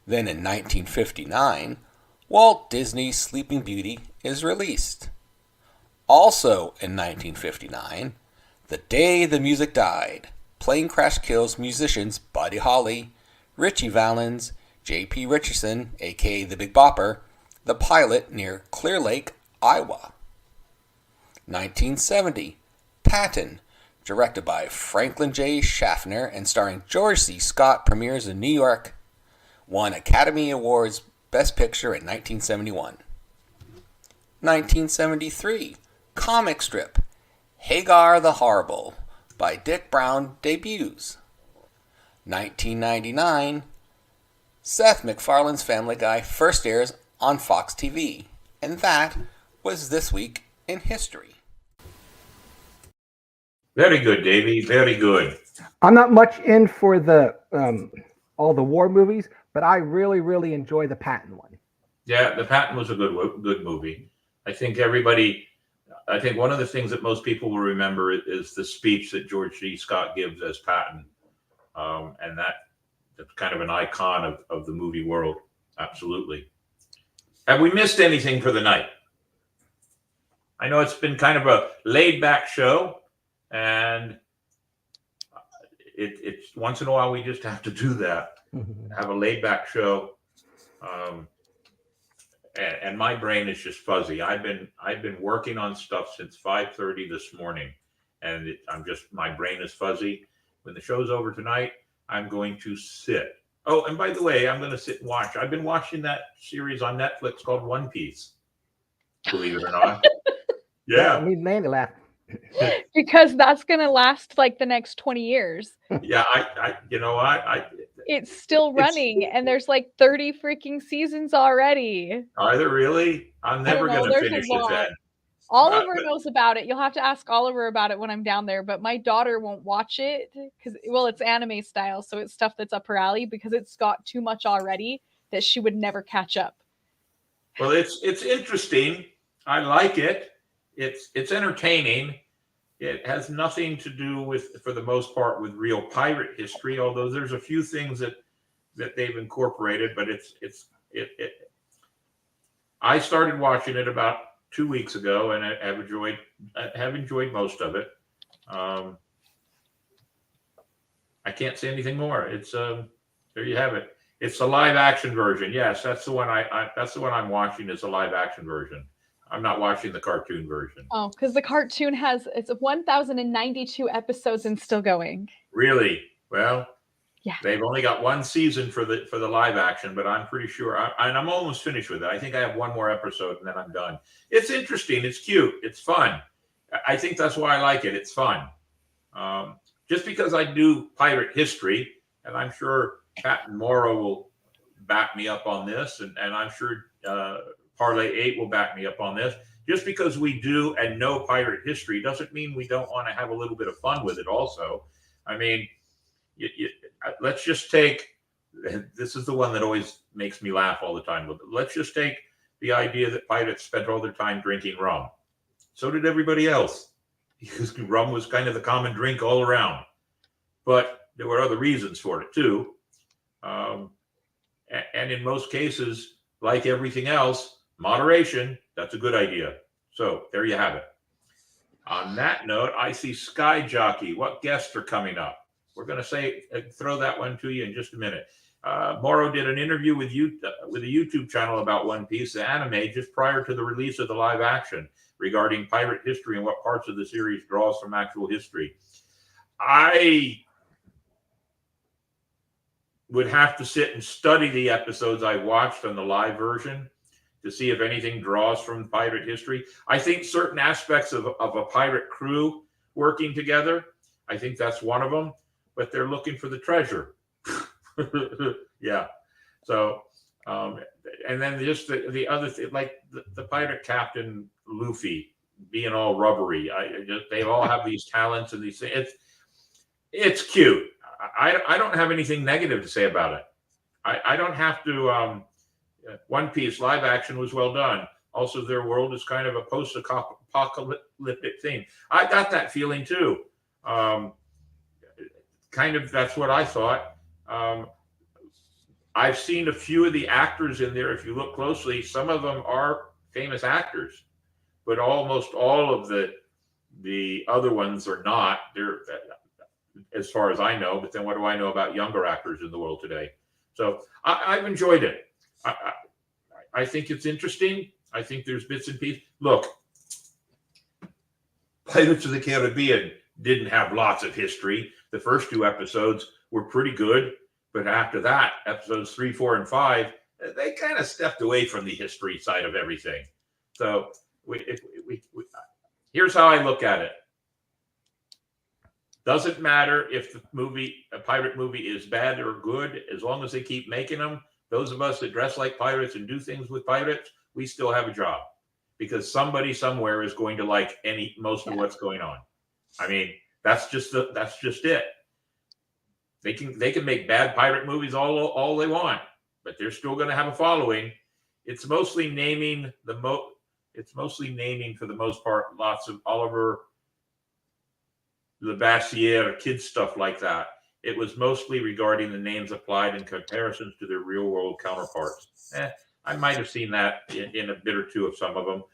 Then in 1959, Walt Disney's Sleeping Beauty is released. Also in 1959, The Day the Music Died, Plane Crash Kills musicians Buddy Holly, Richie Valens, J.P. Richardson, a.k.a. The Big Bopper, the pilot near Clear Lake, Iowa. 1970, Patton, directed by Franklin J. Schaffner and starring George C. Scott, premieres in New York, won Academy Awards Best Picture in 1971. 1973, comic strip, Hagar the Horrible, by Dick Brown debuts. 1999, Seth MacFarlane's Family Guy first airs on Fox TV. And that was This Week in History. Very good, Davey. Very good. I'm not much in for the all the war movies, but I really enjoy the Patton one. Yeah, The Patton was a good movie. I think one of the things that most people will remember is the speech that George C. Scott gives as Patton. And that's kind of an icon of the movie world. Absolutely. Have we missed anything for the night? I know it's been kind of a laid-back show, and it's once in a while we just have to do that. Have a laid-back show. And my brain is just fuzzy. I've been working on stuff since 5:30 this morning, and my brain is fuzzy. When the show's over tonight, I'm going to sit. Oh, and by the way, I'm going to sit and watch. I've been watching that series on Netflix called One Piece. Believe it or not. Yeah. I mean, Mandy laughed. Because that's gonna last like the next 20 years. Yeah, I you know what? It's still running, and there's like 30 freaking seasons already. Are there really? I'm never going to finish it then. Oliver knows about it. You'll have to ask Oliver about it when I'm down there, but my daughter won't watch it because, well, it's anime style, so it's stuff that's up her alley because it's got too much already that she would never catch up. Well, it's interesting. I like it. It's entertaining. It has nothing to do with, for the most part, with real pirate history, although there's a few things that they've incorporated, but I started watching it about 2 weeks ago, and I have enjoyed most of it. I can't say anything more. It's there you have it. It's the live action version. Yes, that's the one that's the one I'm watching, is the live action version. I'm not watching the cartoon version. Oh, because the cartoon it's 1,092 episodes and still going. Really? Well, yeah. They've only got one season for the live action, but I'm pretty sure I'm almost finished with it. I think I have one more episode and then I'm done. It's interesting. It's cute. It's fun. I think that's why I like it. It's fun. Just because I do pirate history, and I'm sure Pat and Morrow will back me up on this, and I'm sure Parlay 8 will back me up on this. Just because we do and know pirate history doesn't mean we don't want to have a little bit of fun with it also. I mean, let's just take, this is the one that always makes me laugh all the time. Let's just take the idea that pirates spent all their time drinking rum. So did everybody else, because rum was kind of the common drink all around. but there were other reasons for it too. And in most cases, like everything else, moderation, that's a good idea. So there you have it. On that note, I see Sky Jockey. What guests are coming up? We're going to throw that one to you in just a minute. Morrow did an interview with a YouTube channel about One Piece, the anime, just prior to the release of the live action regarding pirate history and what parts of the series draws from actual history. I would have to sit and study the episodes I watched on the live version to see if anything draws from pirate history. I think certain aspects of a pirate crew working together, I think that's one of them, but they're looking for the treasure. Yeah. So, and then just the other thing, like the pirate captain Luffy being all rubbery. They all have these talents and these things. It's cute. I don't have anything negative to say about it. I don't have to. One Piece live action was well done. Also, their world is kind of a post-apocalyptic thing. I got that feeling too. Kind of, that's what I thought. I've seen a few of the actors in there. If you look closely, some of them are famous actors, but almost all of the other ones are not. They're, as far as I know. But then, what do I know about younger actors in the world today? So I've enjoyed it. I think it's interesting. I think there's bits and pieces. Look, Pirates of the Caribbean didn't have lots of history. The first two episodes were pretty good, but after that, episodes 3, 4, and 5, they kind of stepped away from the history side of everything. So here's how I look at it. Doesn't matter if a pirate movie is bad or good, as long as they keep making them. Those of us that dress like pirates and do things with pirates, we still have a job, because somebody somewhere is going to like most of what's going on. I mean, that's just it. They can make bad pirate movies all they want, but they're still going to have a following. It's mostly naming for the most part. Lots of Oliver Levasseur, kids stuff like that. It was mostly regarding the names applied in comparisons to their real world counterparts. I might have seen that in a bit or two of some of them,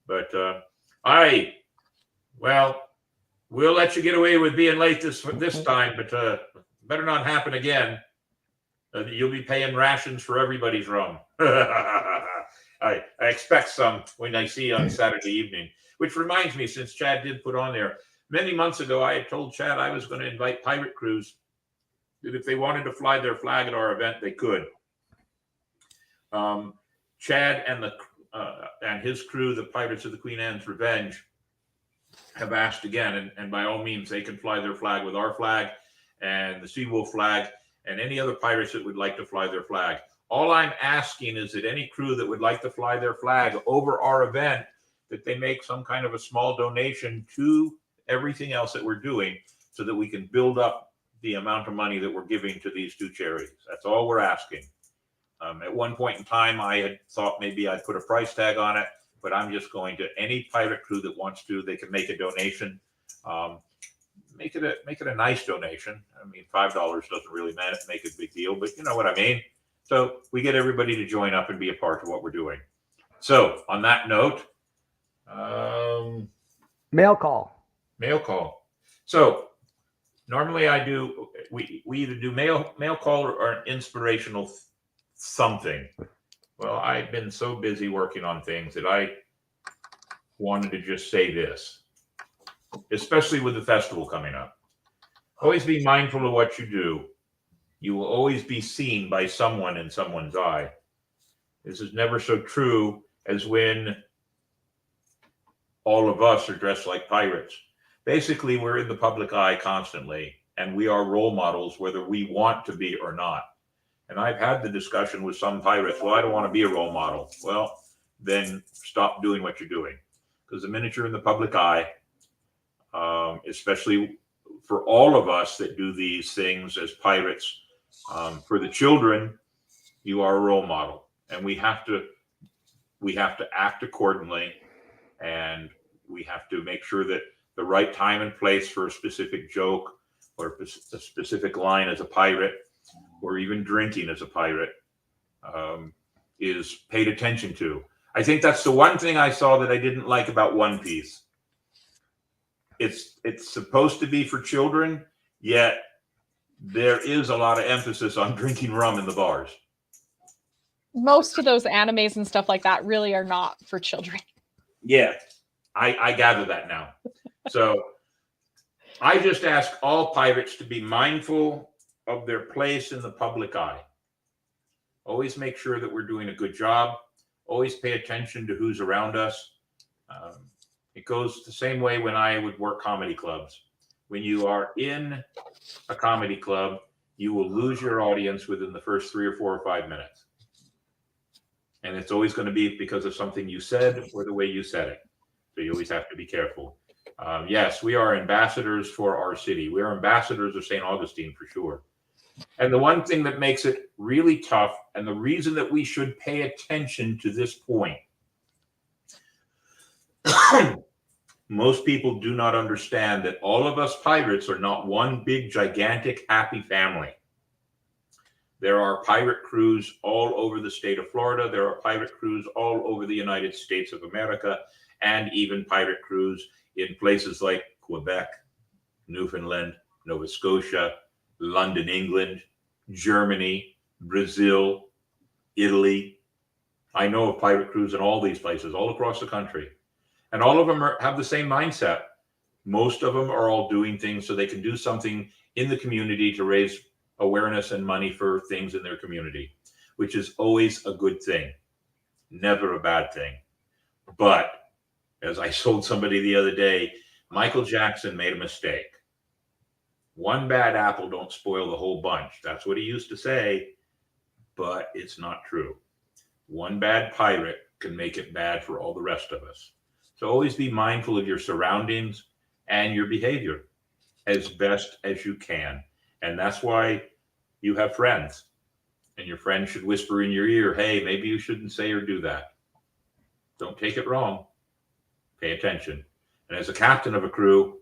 but we'll let you get away with being late this time, but better not happen again. You'll be paying rations for everybody's rum. I expect some when I see you on Saturday evening. Which reminds me, since Chad did put on there, many months ago, I had told Chad I was going to invite pirate crews that if they wanted to fly their flag at our event, they could. Chad and his crew, the Pirates of the Queen Anne's Revenge, have asked again, and by all means, they can fly their flag with our flag and the Seawolf flag and any other pirates that would like to fly their flag. All I'm asking is that any crew that would like to fly their flag over our event, that they make some kind of a small donation to everything else that we're doing so that we can build up the amount of money that we're giving to these two charities. That's all we're asking. At one point in time, I had thought maybe I'd put a price tag on it, but I'm just going to any pirate crew that wants to, they can make a donation. Make it a nice donation. I mean, $5 doesn't really make a big deal, but you know what I mean? So we get everybody to join up and be a part of what we're doing. So on that note, Mail call. So normally we either do mail call or an inspirational something. Well, I've been so busy working on things that I wanted to just say this, especially with the festival coming up. Always be mindful of what you do. You will always be seen by someone in someone's eye. This is never so true as when all of us are dressed like pirates. Basically, we're in the public eye constantly, and we are role models whether we want to be or not. And I've had the discussion with some pirates, well, I don't want to be a role model. Well, then stop doing what you're doing. Because the minute you're in the public eye, especially for all of us that do these things as pirates, for the children, you are a role model. And we have to act accordingly, and we have to make sure that the right time and place for a specific joke or a specific line as a pirate, or even drinking as a pirate, is paid attention to. I think that's the one thing I saw that I didn't like about One Piece. It's supposed to be for children, yet there is a lot of emphasis on drinking rum in the bars. Most of those animes and stuff like that really are not for children. Yeah, I gather that now. So I just ask all pirates to be mindful of their place in the public eye. Always make sure that we're doing a good job. Always pay attention to who's around us. It goes the same way when I would work comedy clubs. When you are in a comedy club, you will lose your audience within the first 3 or 4 or 5 minutes. And it's always going to be because of something you said or the way you said it. So you always have to be careful. Yes, we are ambassadors for our city. We are ambassadors of St. Augustine for sure. And the one thing that makes it really tough, and the reason that we should pay attention to this point, most people do not understand that all of us pirates are not one big, gigantic, happy family. There are pirate crews all over the state of Florida. There are pirate crews all over the United States of America, and even pirate crews in places like Quebec, Newfoundland, Nova Scotia, London, England, Germany, Brazil, Italy. I know of pirate crews in all these places, all across the country. And all of them have the same mindset. Most of them are all doing things so they can do something in the community to raise awareness and money for things in their community, which is always a good thing, never a bad thing. But as I told somebody the other day, Michael Jackson made a mistake. One bad apple don't spoil the whole bunch. That's what he used to say, but it's not true. One bad pirate can make it bad for all the rest of us. So always be mindful of your surroundings and your behavior as best as you can. And that's why you have friends. And your friends should whisper in your ear, hey, maybe you shouldn't say or do that. Don't take it wrong. Pay attention. And as a captain of a crew,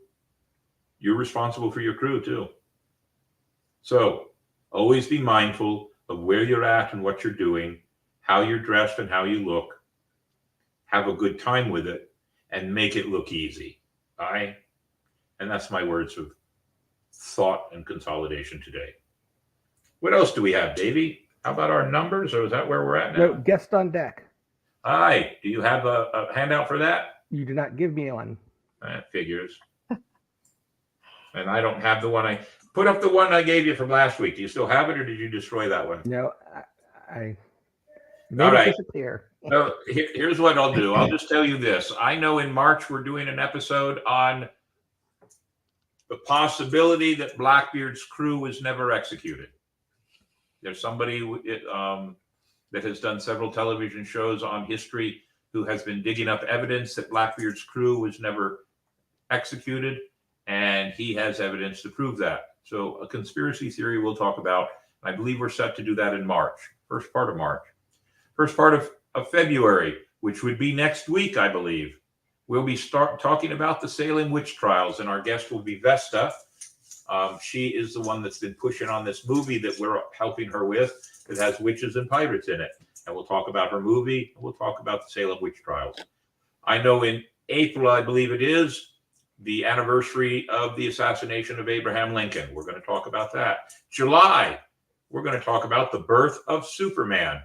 you're responsible for your crew too. So always be mindful of where you're at and what you're doing, how you're dressed and how you look. Have a good time with it and make it look easy. All right? And that's my words of thought and consolidation today. What else do we have, Davey? How about our numbers, or is that where we're at now? No, guest on deck. Hi. Do you have a handout for that? You did not give me one. That figures. And I don't have the one I put up. The one I gave you from last week. Do you still have it, or did you destroy that one? No, I made All right. it disappear. So here's what I'll do. I'll just tell you this. I know in March we're doing an episode on the possibility that Blackbeard's crew was never executed. There's somebody that has done several television shows on history who has been digging up evidence that Blackbeard's crew was never executed, and he has evidence to prove that. So a conspiracy theory we'll talk about. I believe we're set to do that in March, first part of March. First part of February, which would be next week, I believe, we'll be talking about the Salem witch trials, and our guest will be Vesta. She is the one that's been pushing on this movie that we're helping her with. It has witches and pirates in it. And we'll talk about her movie, and we'll talk about the Salem witch trials. I know in April, I believe it is, the anniversary of the assassination of Abraham Lincoln. We're going to talk about that. July, we're going to talk about the birth of Superman.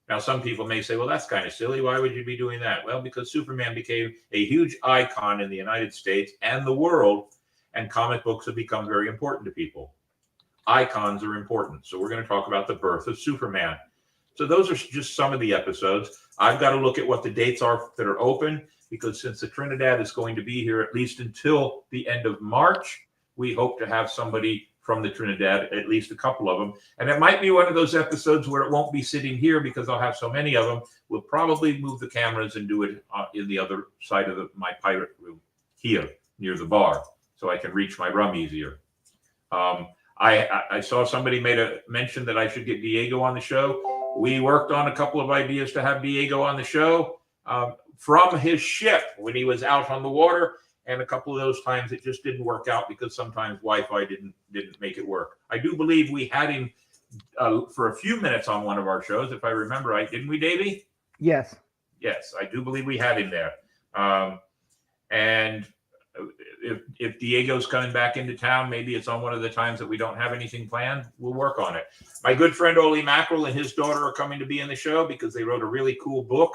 Now, some people may say, well, that's kind of silly. Why would you be doing that? Well, because Superman became a huge icon in the United States and the world, and comic books have become very important to people. Icons are important. So we're going to talk about the birth of Superman. So those are just some of the episodes. I've got to look at what the dates are that are open, because since the Trinidad is going to be here at least until the end of March, we hope to have somebody from the Trinidad, at least a couple of them. And it might be one of those episodes where it won't be sitting here because I'll have so many of them. We'll probably move the cameras and do it in the other side of my pirate room here near the bar, so I can reach my rum easier. I saw somebody made a mention that I should get Diego on the show. We worked on a couple of ideas to have Diego on the show from his ship when he was out on the water. And a couple of those times it just didn't work out because sometimes Wi-Fi didn't make it work. I do believe we had him for a few minutes on one of our shows, if I remember right. Didn't we, Davey? Yes. Yes, I do believe we had him there. And if Diego's coming back into town, maybe it's on one of the times that we don't have anything planned. We'll work on it. My good friend Oli Mackerel and his daughter are coming to be in the show because they wrote a really cool book.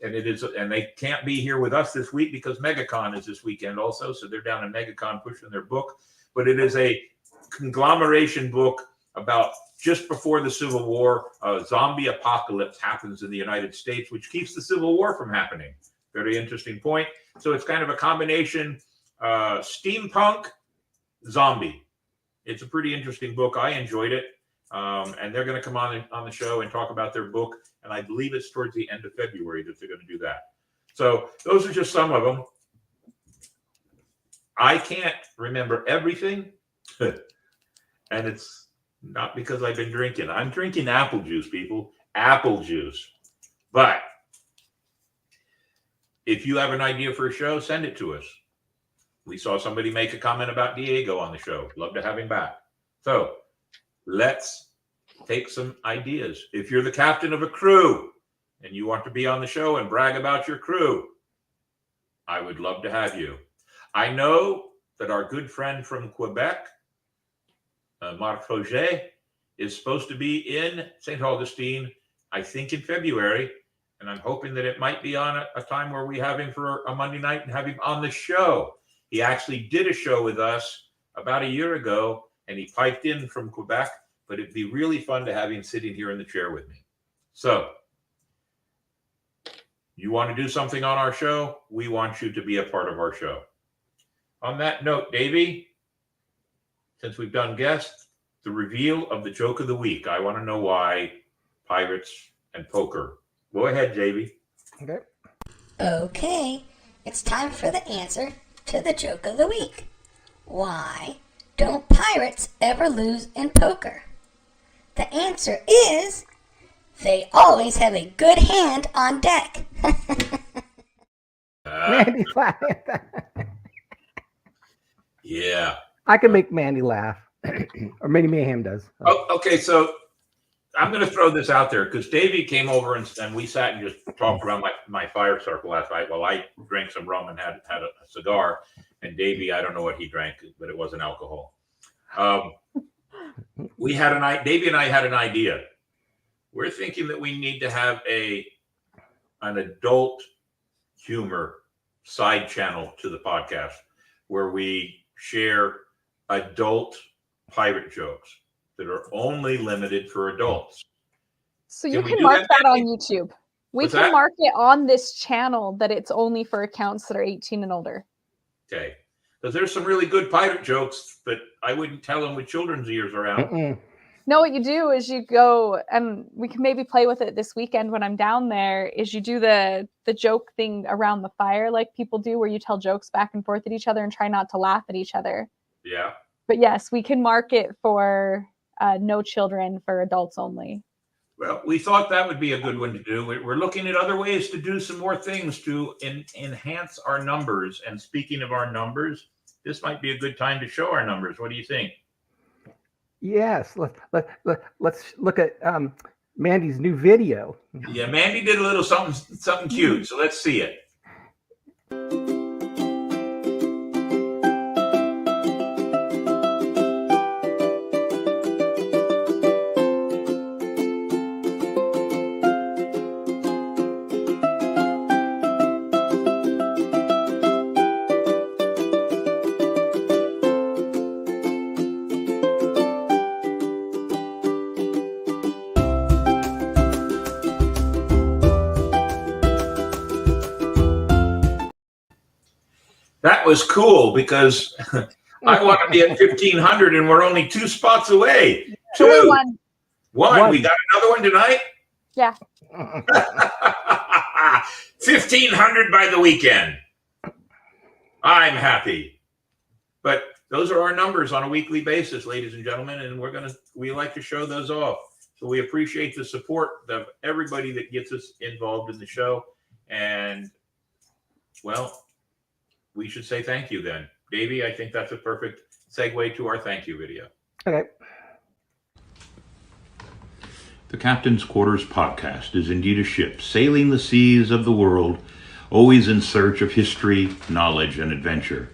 And they can't be here with us this week because MegaCon is this weekend also. So they're down in MegaCon pushing their book. But it is a conglomeration book about just before the Civil War, a zombie apocalypse happens in the United States, which keeps the Civil War from happening. Very interesting point. So it's kind of a combination steampunk zombie. It's a pretty interesting book. I enjoyed it. And they're going to come on the show and talk about their book. And I believe it's towards the end of February that they're going to do that. So those are just some of them. I can't remember everything. And it's not because I've been drinking. I'm drinking apple juice, people. Apple juice. But if you have an idea for a show, send it to us. We saw somebody make a comment about Diego on the show. Love to have him back. So let's take some ideas. If you're the captain of a crew and you want to be on the show and brag about your crew, I would love to have you. I know that our good friend from Quebec, Marc Roger, is supposed to be in St. Augustine, I think in February. And I'm hoping that it might be on a time where we have him for a Monday night and have him on the show. He actually did a show with us about a year ago, and he piped in from Quebec, but it'd be really fun to have him sitting here in the chair with me. So you want to do something on our show? We want you to be a part of our show. On that note, Davey, since we've done guests, the reveal of the joke of the week. I want to know why pirates and poker. Go ahead, Davey. Okay. Okay, it's time for the answer to the joke of the week. Why don't pirates ever lose in poker? The answer is they always have a good hand on deck. Mandy's laughing at that. Yeah. I can make Mandy laugh. Or maybe Mayhem does. Oh, okay, so I'm going to throw this out there because Davey came over and we sat and just talked around my fire circle last night while I drank some rum and had a cigar. And Davey, I don't know what he drank, but it wasn't alcohol. Davey and I had an idea. We're thinking that we need to have an adult humor side channel to the podcast where we share adult pirate jokes that are only limited for adults. So you Can we can do mark that, that on Mandy? YouTube. We What's can that? mark it on this channel that it's only for accounts that are 18 and older. Okay. Because there's some really good pirate jokes that I wouldn't tell them with children's ears around. Mm-mm. No, what you do is you go, and we can maybe play with it this weekend when I'm down there, is you do the joke thing around the fire like people do where you tell jokes back and forth at each other and try not to laugh at each other. Yeah. But yes, we can mark it for no children, for adults only. Well, we thought that would be a good one to do. We're looking at other ways to do some more things to enhance our numbers. And speaking of our numbers, this might be a good time to show our numbers. What do you think? Yes. Let's look at Mandy's new video. Yeah, Mandy did a little something cute. So let's see it. That was cool because I want to be at 1,500 and we're only 2 spots away. Only Two. one. One. We got another one tonight? Yeah. 1,500 by the weekend. I'm happy. But those are our numbers on a weekly basis, ladies and gentlemen, and we like to show those off. So we appreciate the support of everybody that gets us involved in the show. And, well, we should say thank you then. Davey, I think that's a perfect segue to our thank you video. Okay. The Captain's Quarters podcast is indeed a ship sailing the seas of the world, always in search of history, knowledge, and adventure.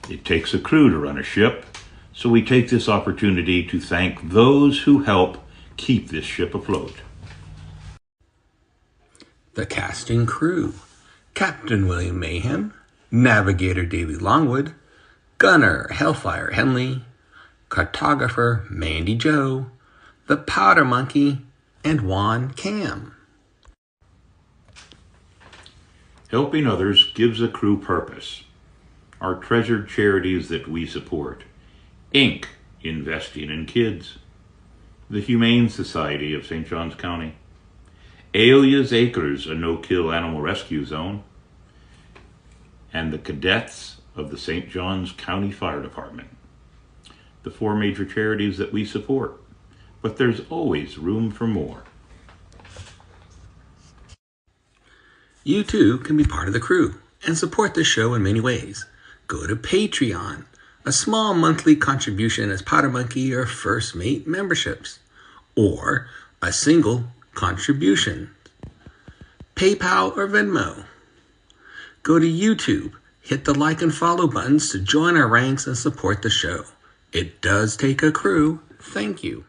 It takes a crew to run a ship, so we take this opportunity to thank those who help keep this ship afloat. The casting crew: Captain William Mayhem, Navigator Davey Longwood, Gunner Hellfire Henley, Cartographer Mandy Joe, the Powder Monkey, and Juan Cam. Helping others gives a crew purpose. Our treasured charities that we support: Inc., investing in kids; the Humane Society of St. Johns County; Alia's Acres, a no-kill animal rescue zone; and the cadets of the St. Johns County Fire Department. The 4 major charities that we support, but there's always room for more. You too can be part of the crew and support the show in many ways. Go to Patreon. A small monthly contribution as Powder Monkey or First Mate memberships, or a single contribution. PayPal or Venmo. Go to YouTube. Hit the like and follow buttons to join our ranks and support the show. It does take a crew. Thank you.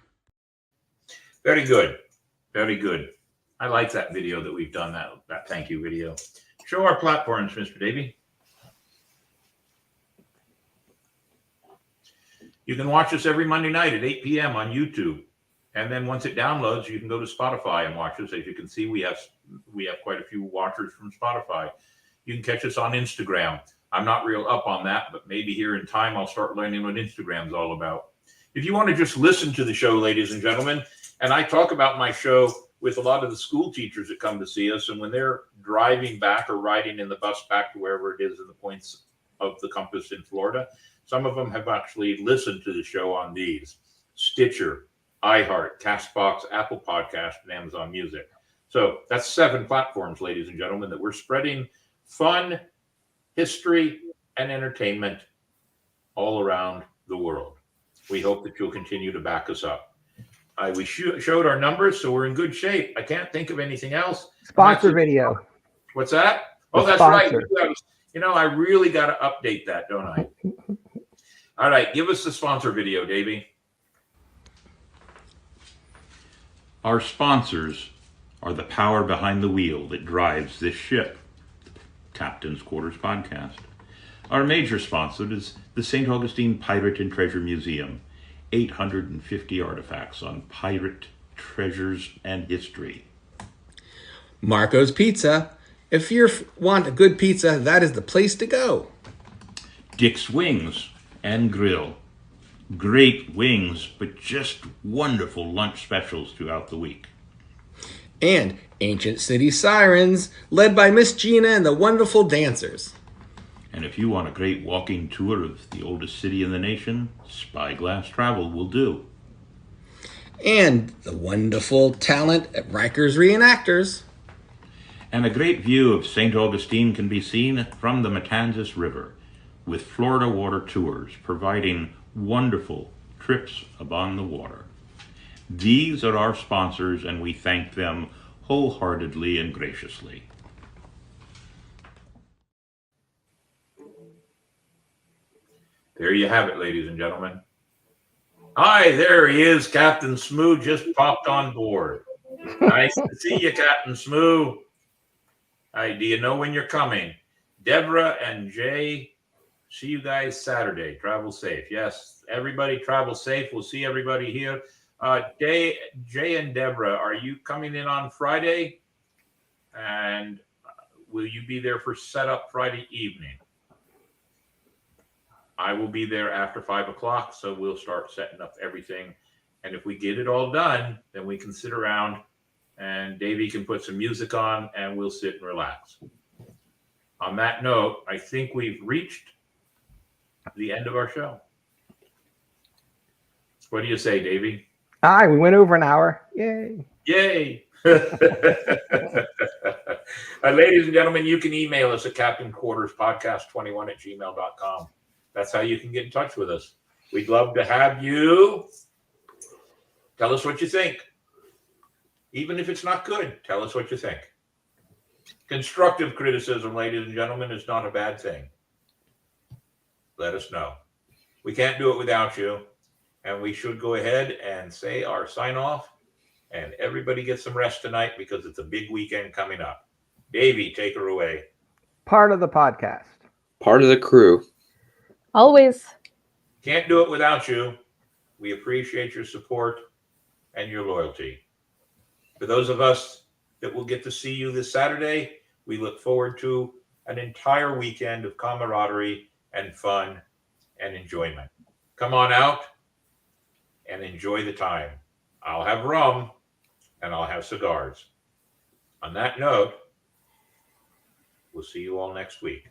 Very good. Very good. I like that video that we've done, that thank you video. Show our platforms, Mr. Davey. You can watch us every Monday night at 8 p.m. on YouTube. And then once it downloads, you can go to Spotify and watch us. As you can see, we have quite a few watchers from Spotify. You can catch us on Instagram. I'm not real up on that, but maybe here in time I'll start learning what Instagram's all about. If you want to just listen to the show, ladies and gentlemen, and I talk about my show with a lot of the school teachers that come to see us, and when they're driving back or riding in the bus back to wherever it is in the points of the compass in Florida, some of them have actually listened to the show on these: Stitcher, iHeart, CastBox, Apple Podcast, and Amazon Music. So that's 7 platforms, ladies and gentlemen, that we're spreading fun, history, and entertainment all around the world. We hope that you'll continue to back us up. We showed our numbers, so we're in good shape. I can't think of anything else. Sponsor video. What's that? Oh, that's sponsor. Right. You know, I really got to update that, don't I? All right, give us the sponsor video, Davey. Our sponsors are the power behind the wheel that drives this ship, Captain's Quarters Podcast. Our major sponsor is the St. Augustine Pirate and Treasure Museum, 850 artifacts on pirate treasures and history. Marco's Pizza. If you want a good pizza, that is the place to go. Dick's Wings and Grill. Great wings, but just wonderful lunch specials throughout the week. And Ancient City Sirens, led by Miss Gina and the wonderful dancers. And if you want a great walking tour of the oldest city in the nation, Spyglass Travel will do. And the wonderful talent at Rikers Reenactors. And a great view of St. Augustine can be seen from the Matanzas River, with Florida Water Tours providing wonderful trips upon the water. These are our sponsors, and we thank them wholeheartedly and graciously. There you have it, ladies and gentlemen. Hi, there he is. Captain Smoo just popped on board. Nice to see you, Captain Smoo. Hi, do you know when you're coming? Deborah and Jay, see you guys Saturday. Travel safe. Yes, everybody travel safe. We'll see everybody here. Jay and Deborah, are you coming in on Friday? And will you be there for setup Friday evening? I will be there after 5 o'clock, so we'll start setting up everything. And if we get it all done, then we can sit around and Davey can put some music on and we'll sit and relax. On that note, I think we've reached the end of our show. What do you say, Davey? We went over an hour. Yay. Yay. Ladies and gentlemen, you can email us at captainquarterspodcast21@gmail.com. That's how you can get in touch with us. We'd love to have you. Tell us what you think. Even if it's not good, tell us what you think. Constructive criticism, ladies and gentlemen, is not a bad thing. Let us know. We can't do it without you. And we should go ahead and say our sign off. And everybody get some rest tonight because it's a big weekend coming up. Davey, take her away. Part of the podcast. Part of the crew. Always. Can't do it without you. We appreciate your support and your loyalty. For those of us that will get to see you this Saturday, we look forward to an entire weekend of camaraderie and fun and enjoyment. Come on out and enjoy the time. I'll have rum and I'll have cigars. On that note, we'll see you all next week.